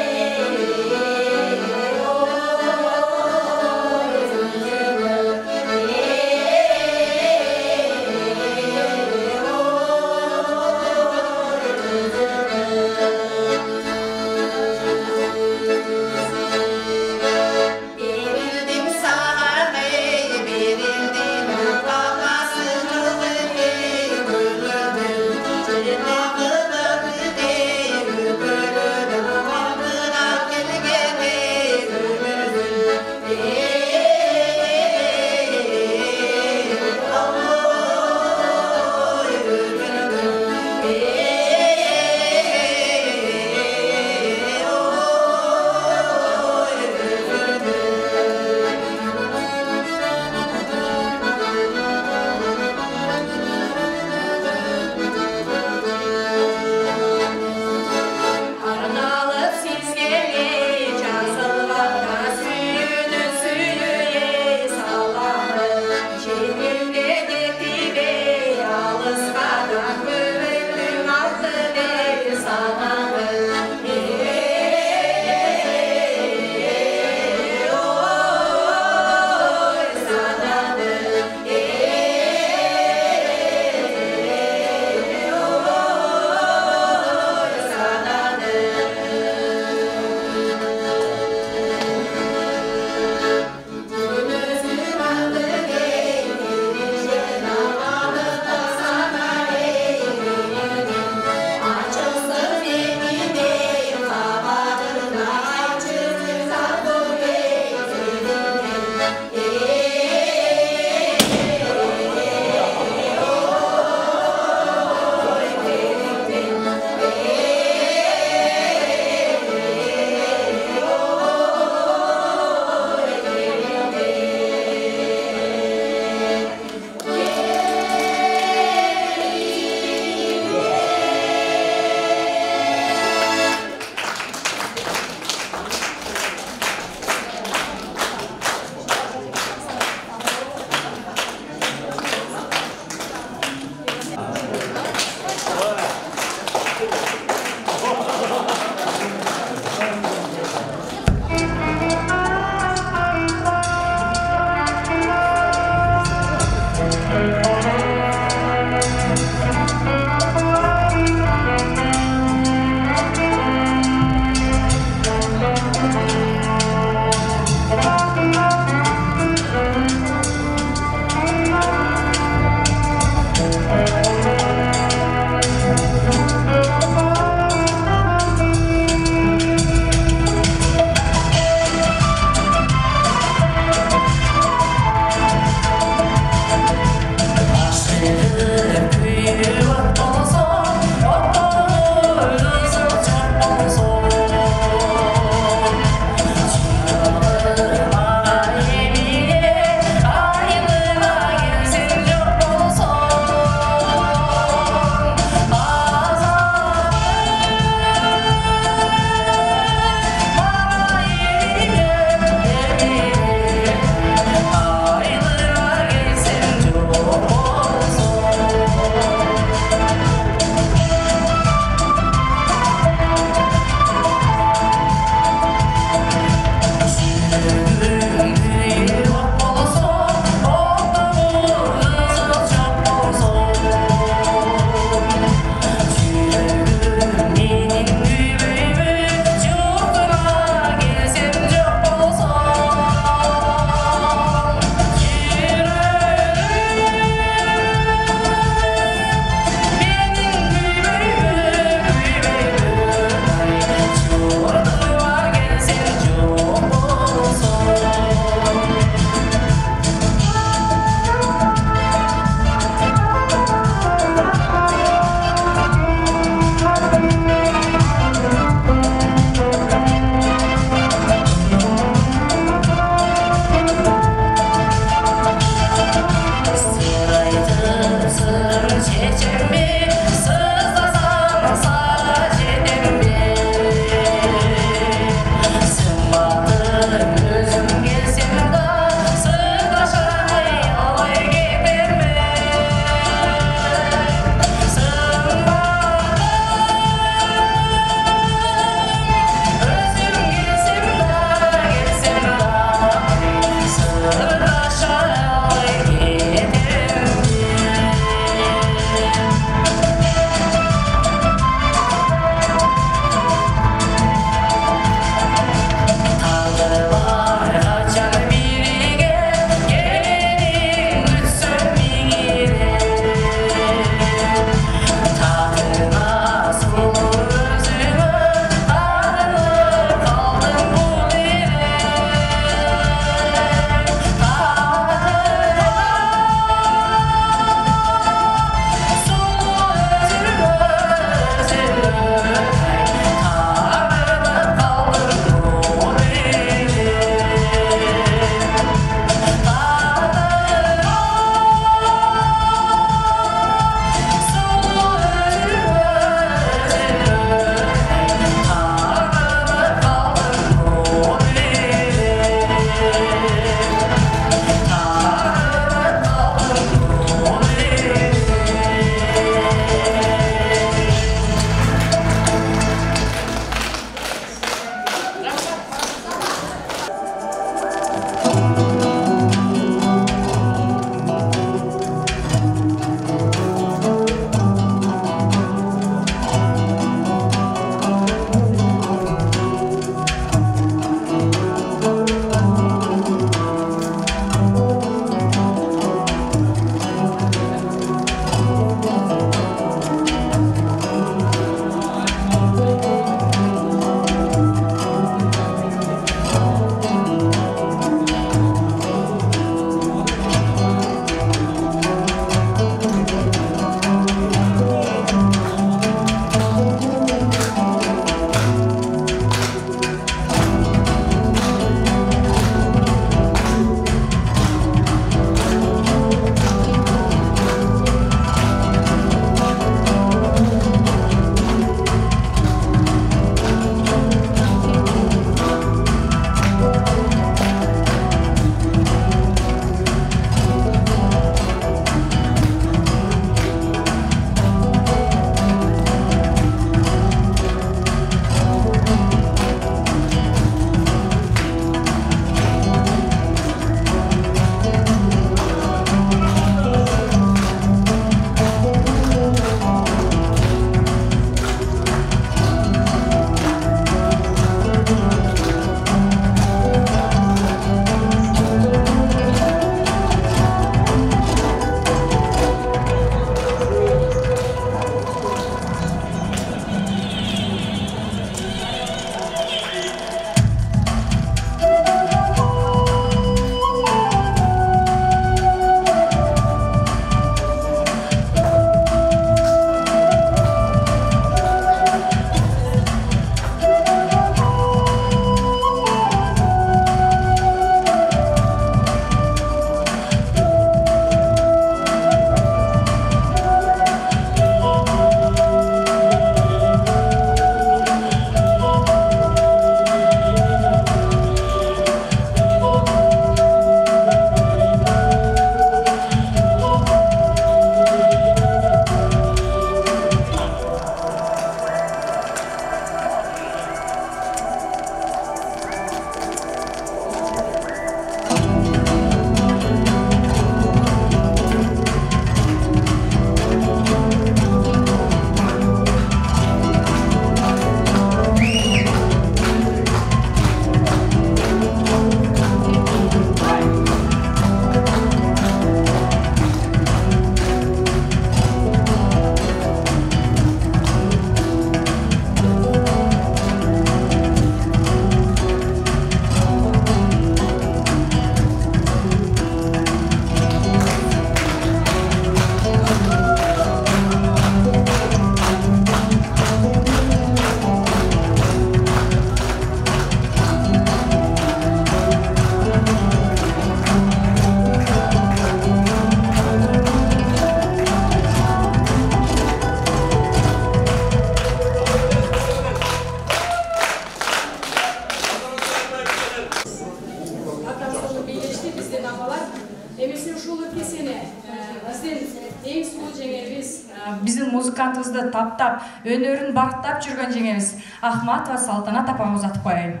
каптап, өнөрүн багыттап жүргөн жеңебиз Ахматова Салтанат апаңызды uzatып коеюн.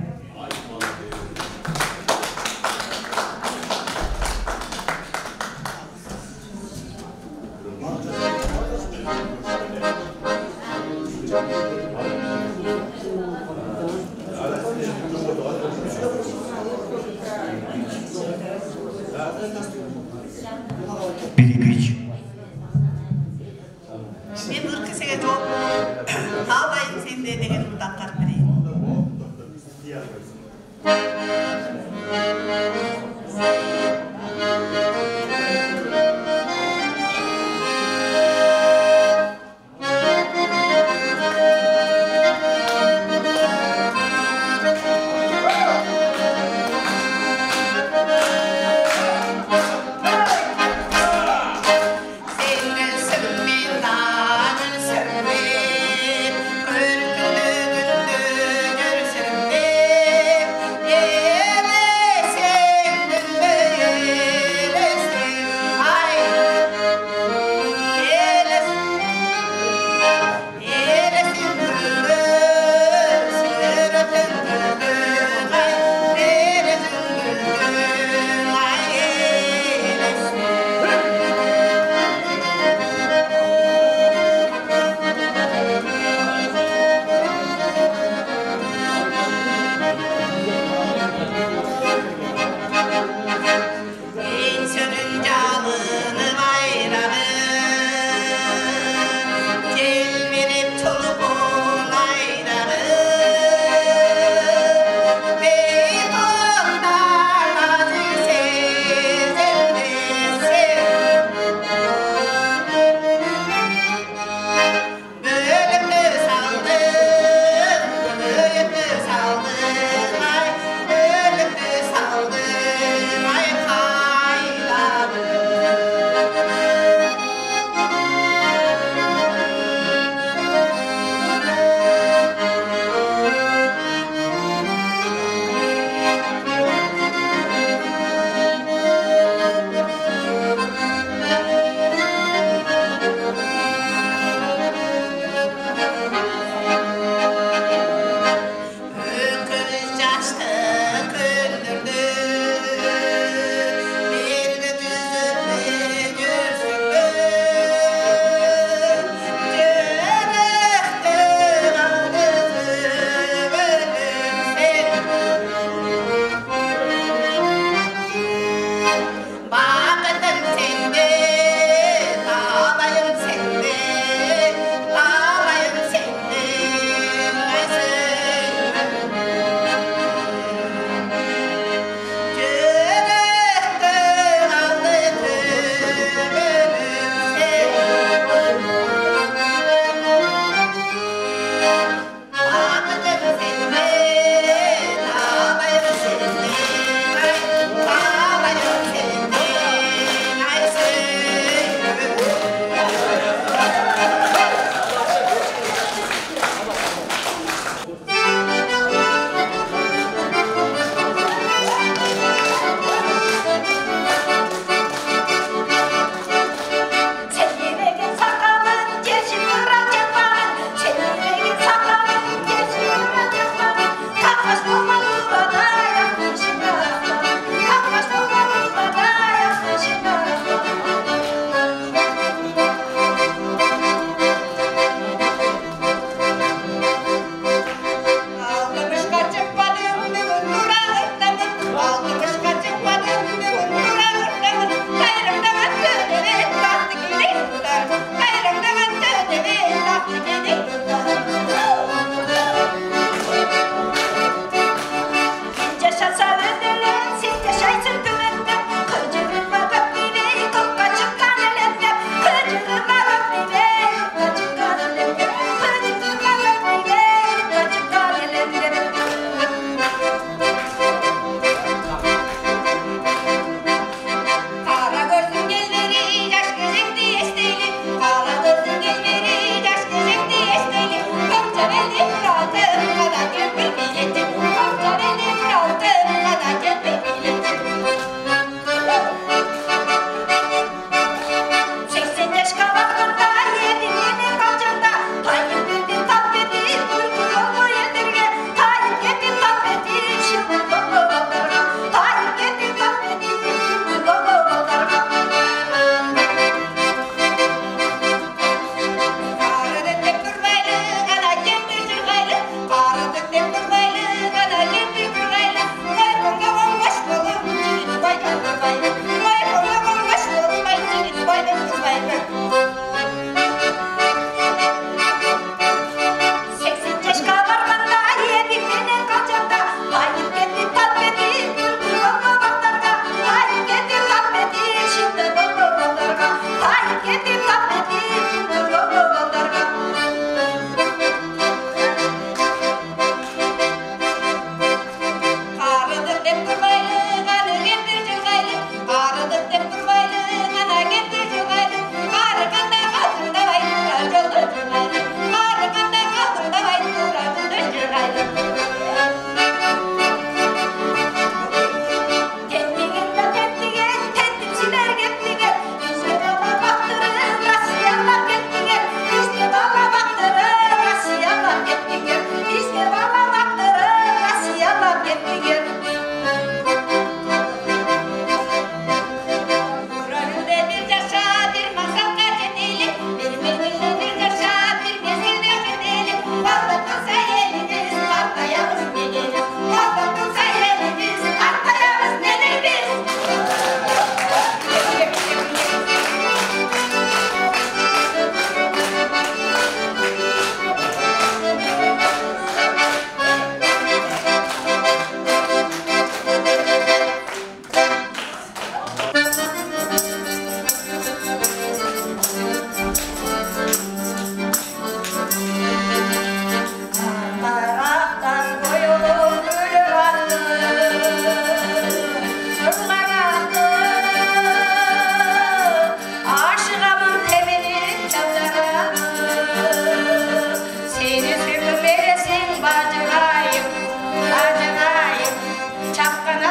Мен бір кісіге жоқ табайын сенде деген таққар берейін.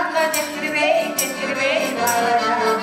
Çapradanla getirmey, getirmey varacağım.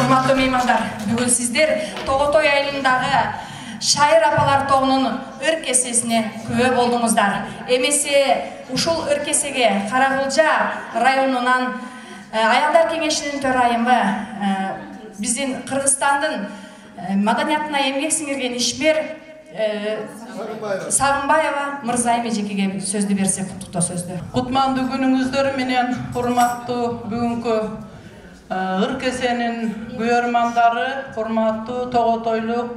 Урматтуу меймандар, бүгүн сиздер Тоготой айылындагы Шайыр апалар тобунун ыркесесине күбө болдуңуздар. Эмесе ушул ыркесеге Каракылжа районунан аялдар кеңешинин төрайымы биздин Кыргызстандын маданиятына эмгек сиңирген ишмер Сагынбаева мырзайым эжекеге сөздү берсе, куттуктоо сөздү. Кутмандуу күнүңүздөр менен урматтуу бүгүнкү ыркесенин күйөрмандары, урматтуу Тоготойлук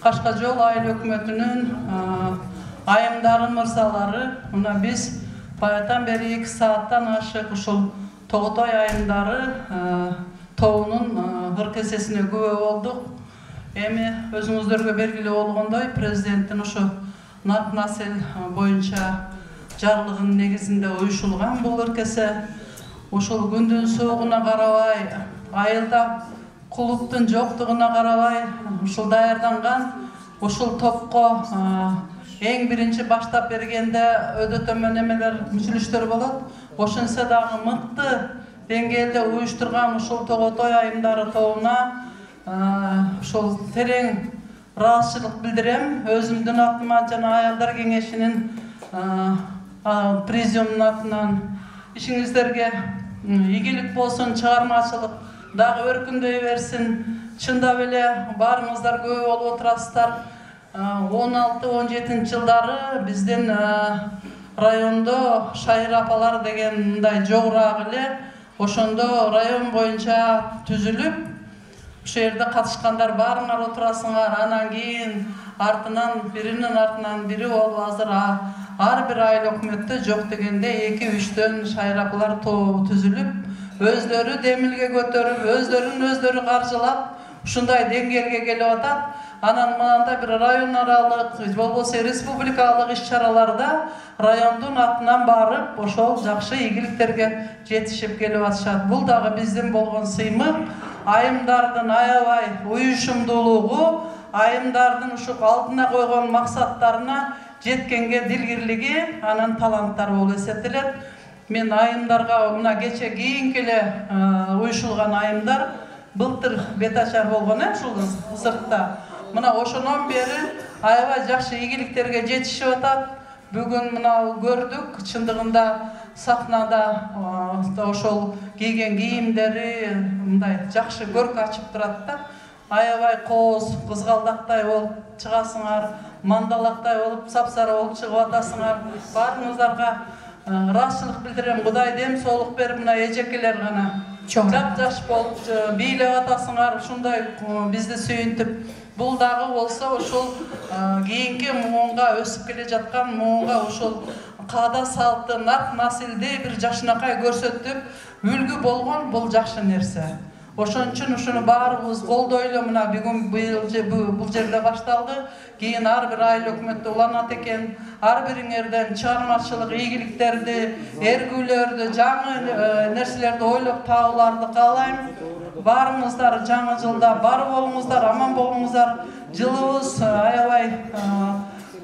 Кашка Жол айыл өкмөтүнүн айымдары, мырзалары, мына биз баятан бери 2 сааттан ашык ушул Тоготой айымдары тобунун ыркесесине күбө болдук. Эми өзүңүздөргө белгилүү болгондой, президенттин ушу нат насел боюнча жарлыгынын негизинде уюшулган бул ыркесе. ошол күндүн соогуна карабай, айылда кулуптун жоктугуна карабай, ушул даярданган ушул топко эң биринчи баштап бергенде өдө төмөн эмелер мүчүлүштөр болот. Ошонсо дагы мыкты деңгээлде уюштурган ушул Тоготой айымдары тобуна ушул терең ыраазычылык билдирем. Өзүмдүн атыма жана Аялдар кеңешинин президиумунун атынан ишиңиздерге ийгилик болсун, чыгармачылык дагы өркүндөй берсин. Чындап эле баарыңыздар көп болуп отурасыздар. 16-17 жылдары биздин райондо Шайыр апалар деген мындай жогураак эле ошондо район боюнча түзүлүп, ошол жерде катышкандар баарыңар отурасыңар. Анан кийин артынан бири болуп азыр ар бир айыл өкмөттө жок дегенде 2-3төн Шайыр апалар тобу түзүлүп, өздөрү демилге көтөрүп, өздөрүн каржылап ушундай деңгээлге келип атат. Анан мында бир район аралык, болбосо республикалык иш-чараларда райондун атынан барып, ошол жакшы ийгиликтерге жетишип келип атышат. Бул дагы биздин болгон сыймык, айымдардын аябай уюшумдуулугу, айымдардын ушул алдына койгон максаттарына жеткенге дилгирлиги, анан таланттары болуп эсептелет. Мен айымдарга мына кече кийинки эле уюшулган айымдар былтыр бет ачар болгон ушул сыртта. Мына ошонон бери аябай жакшы ийгиликтерге жетишип атат. Бүгүн мына көрдүк, чындыгында сахнада ошол кийген кийимдери мындай жакшы көрк ачып турат да. Аябай кооз, кызгалдактай болуп чыгасыңар, мандалактай болуп, сапсара болуп чыгып атасыңар. Баарыңыздарга ыраазычылык билдирем. Кудай дем соолук берип, мына эжекелер гана жап-жаш болуп бийлеп атасыңар. Ушундай бизди сүйүнтүп, бул дагы болсо ошол кийинки муунга өсүп келе жаткан муунга ошол каада салтты, нарк насилди бир жакшынакай көрсөтүп үлгү болгон бул жакшы нерсе. Ошон үчүн ушуну баарыбыз колдойлу. Мына бүгүн бул жерде башталды. Кийин ар бир айыл өкмөттө уланат экен. Ар бириңерден чыгармачылык ийгиликтерди, эргүүлөрдү, жаңы нерселерди ойлоп табууларды каалайм. Баарыңыздар жаңы жылда бар болуңуздар, аман болуңуздар. Жылыбыз аябай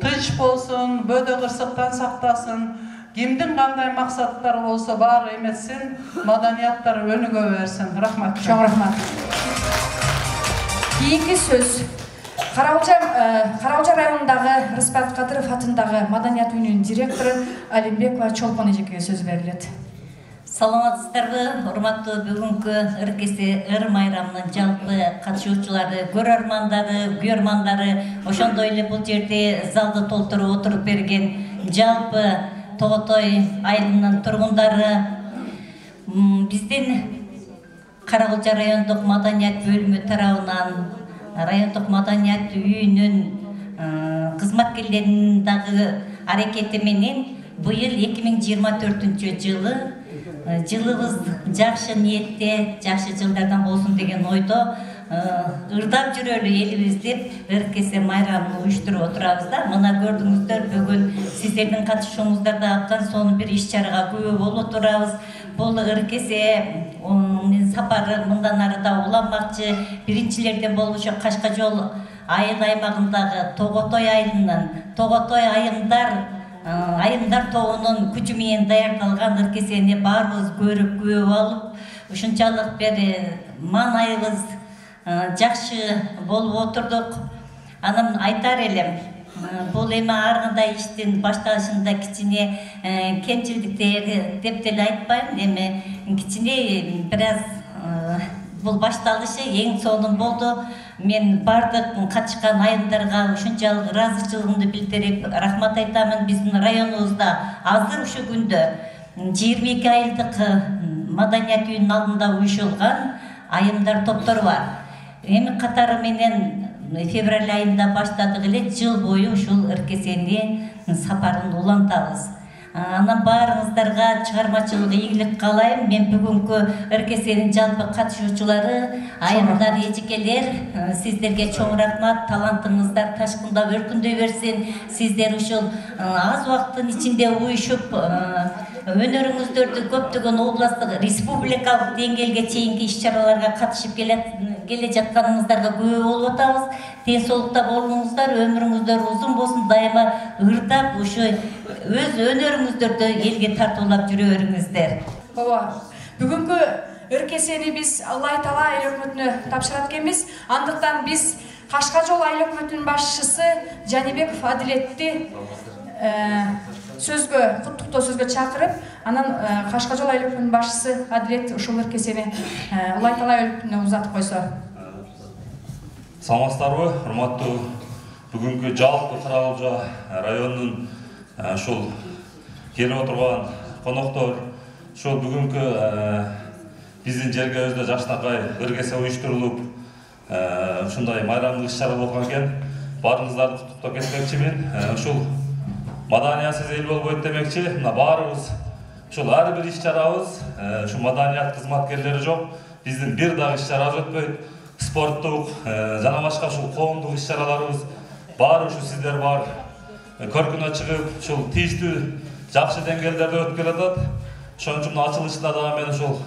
тынч болсун, бөдө кырсыктан сактасын. Кимдин кандай максаттары болсо баары эметсин, маданияттар өнүгө берсин. Рахмат. Чоң рахмат. Кийинки сөз Каралжа районундагы Рыспат Кадыров атындагы Маданият үйүнүн директору Алимбекова Чолпон эжекеге сөз берилет. Саламатсыздарбы, урматтуу бүгүнкү ыркеси ыр майрамынын жалпы катышуучулары, көрөрмандары, күйөрмандары, ошондой эле бул жерде залды толтуруп отуруп берген жалпы Тоготой айылынын тургундары, биздин Каракулча райондук маданият бөлүмү тарабынан райондук маданият үйүнүн кызматкерлеринин дагы аракети менен быйыл 2024 жылыбыз жакшы ниетте, жакшы жылдардан болсун деген ойдо ырдап жүрөлү элибиз деп ыркесе майрамын уюштуруп отурабыз да. Мына көрдүңүздөр, бүгүн сиздердин катышууңуздарда абдан сонун бир иш-чарага күбө болуп турабыз. Бул ыркесе сапары мындан ары да уланмакчы. Биринчилерден болушу Кашкажол айыл аймагындагы Тоготой айылынын Тоготой айымдар тобунун күчү менен даярдалган ыркесени баарыбыз көрүп күбө алып, ушунчалык бери маанайыбыз жакшы болуп отурдук. Анан айтар элем, бул эми ар кандай иштин башталышында кичине кемчиликтер деп деле айтпайм, эми кичине бир аз бул башталышы эң сонун болду. Мен бардык катышкан айымдарга ушунчалык ыраазычылыгымды билдирип рахмат айтамын. Биздин районубузда азыр ушу күндө 22 айылдык маданият үйүнүн алдында уюшулган айымдар топтору бар. Эми катары менен февраль айында баштадык эле жыл бою ушул ыркесени сапарын улантабыз. Анан баарыңыздарга чыгармачылык ийгилик каалайм. Мен бүгүнкү ыркесенин жалпы катышуучулары, айымдар, эжекелер, сиздерге чоң рахмат. Талантыңыздар ташкындап өркүндөй берсин. Сиздер ушул аз убакыттын ичинде уюшуп өнөрүңүздөрдү көптөгөн областтык, республикалык деңгээлге чейинки иш-чараларга катышып келе жатканыңыздарга күбө болуп атабыз. Ден соолукта болуңуздар, өмүрүңүздөр узун болсун, дайыма ырдап ушу өз өнөрүңүздөрдү элге тартуулап жүрө бериңиздер. Ооба. Бүгүнкү ыркесени биз Аллай Таала айыл өкмөтүнө тапшырат экенбиз. Андыктан биз Кашка жол айыл өкмөтүнүн башчысы Жанибеков Адилетти сөзгө, куттуктоо сөзгө чакырып, анан Кашка жол айыл өкмөтүнүн башчысы Адилет ушул ыркесени Аллай Таала айыл өкмөтүнө узатып койсо. Саламатсыздарбы, урматтуу бүгүнкү жалпы Каракулжа районунун ушул келип отурган коноктор, ушул бүгүнкү биздин жергебизде жашнакай ыркесе уюштурулуп, ушундай майрамдык иш-чара болгон экен. Баарыңыздарды куттуктап кетмекчимин. Ушул маданиятсыз эл болбойт демекчи. Мына баарыбыз ушул ар бир иш-чарабыз, ушу маданият кызматкерлери жок. Биздин бир дагы иш-чарабыз өтпөйт. Спорттук жана башка ушул коомдук иш-чараларыбыз баары ушу сиздер бар көркүнө чыгып, ушул тийиштүү жакшы деңгээлдерде өтүп келатат. Ошон үчүн ачылышында дагы мен ушул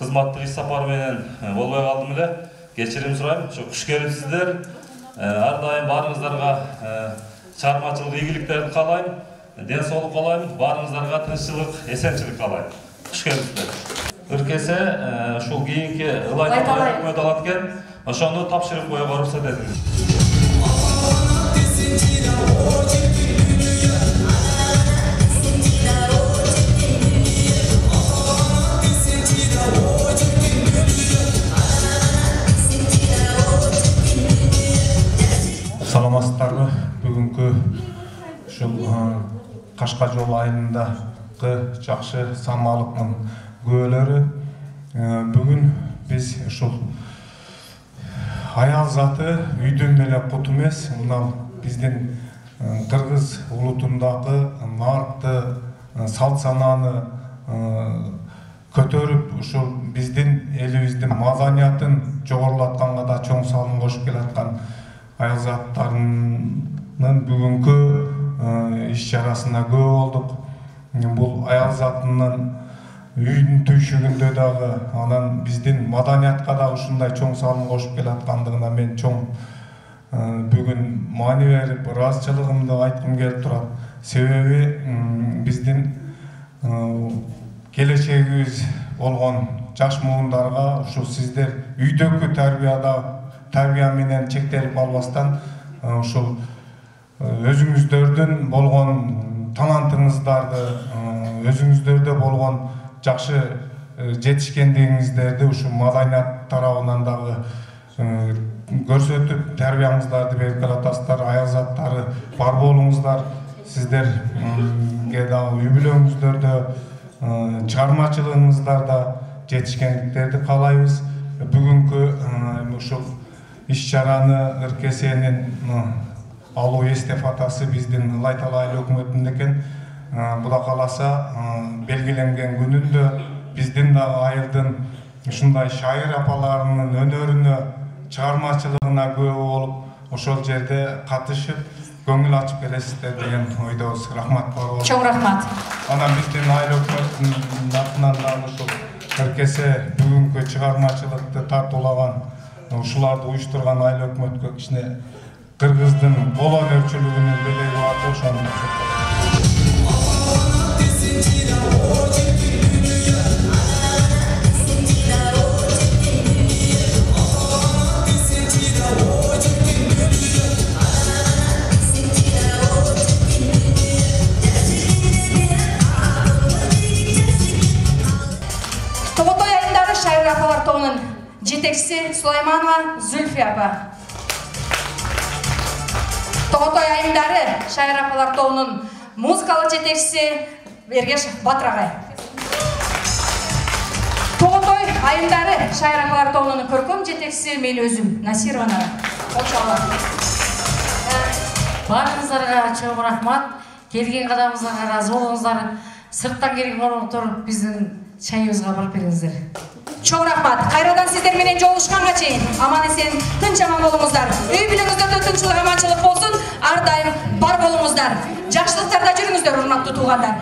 кызматтык иш сапар менен болбой калдым эле. Кечирим сурайм. Куш келипсиздер. Ар дайым баарыңыздарга чыгармачылык ийгиликтерди каалайм. Ден соолук каалайм. Баарыңыздарга тынччылык, эсенчилик каалайм. Куш келипсиздер. Ыркесе ушул кийинки Ылай Таала өкмөт алат экен. Ошону тапшырып коюуга уруксат этиңиз. Саламатсыздарбы? Бүгүнкү ушул Кашка жол айылындагы жакшы самалыктын күбөлөрү. Бүгүн биз ушул аял заты үйдөн эле кут эмес, мына биздин кыргыз улутундагы наркты, салт санааны көтөрүп, ушул биздин элибиздин маданиятын жогорулатканга да чоң салым кошуп келаткан аял заттарынын бүгүнкү иш-чарасына күбө болдук. Бул аял затынын үйдүн түйшүгүндө дагы, анан биздин маданиятка да ушундай чоң салым кошуп келаткандыгына мен чоң бүгүн маани берип, ыраазычылыгымды айткым келип турат. Себеби биздин келечегибиз болгон жаш муундарга ушул сиздер үйдөгү тарбия менен чектелип калбастан ушул өзүңүздөрдүн болгон талантыңыздарды, өзүңүздөрдө болгон жакшы жетишкендигиңиздерди ушул маданият тарабынан дагы көрсөтүп, тарбияңыздарды берип келатасыздар. Аял заттары бар болуңуздар. Сиздерге дагы үй-бүлөңүздөрдө, чыгармачылыгыңыздарда жетишкендиктерди каалайбыз. Бүгүнкү ушул иш-чараны ыркесенин алуу эстафетасы биздин Ылай Таала айыл өкмөтүндө экен. Кудай кааласа белгиленген күнүндө биздин дагы айылдын ушундай шайыр апаларынын өнөрүнө, чыгармачылыгына күбө болуп, ошол жерде катышып, көңүл ачып келесиздер деген ойдобуз. Рахмат бар. Чоң рахмат. Анан биздин айыл өкмөтүнүн атынан дагы ушул ыркесе бүгүнкү чыгармачылыкты тартуулаган, ушуларды уюштурган айыл өкмөткө кичине кыргыздын кол өнөрчүлүгүнүн белеги бар, ошону Тоғотой айындары шайыр апалар тобунун жетекчиси Сулайманова Зүлфия апа. Тоғотой айындары шайыр апалар тобунун музыкалык жетекчиси Ергеш Батырагай. Тоғотой айындары шайыр апалар тобунун көркөм жетекчиси мен өзүм Насировна. Барыңыздарга чоң рахмат. келген кадамыбызга ыраазы болуңуздар. Сырттан келген коноктору биздин чайыбызга барып бериңиздер. Чоң рахмат. Кайрадан сиздер менен жолугушканга чейин аман эсен, тынч аман болуңуздар. Үй бүлөңүздөрдө тынччылык, аманчылык болсун. Ар дайым бар болуңуздар. Жакшылыктарда жүрүңүздөр, урматтуу туугандар.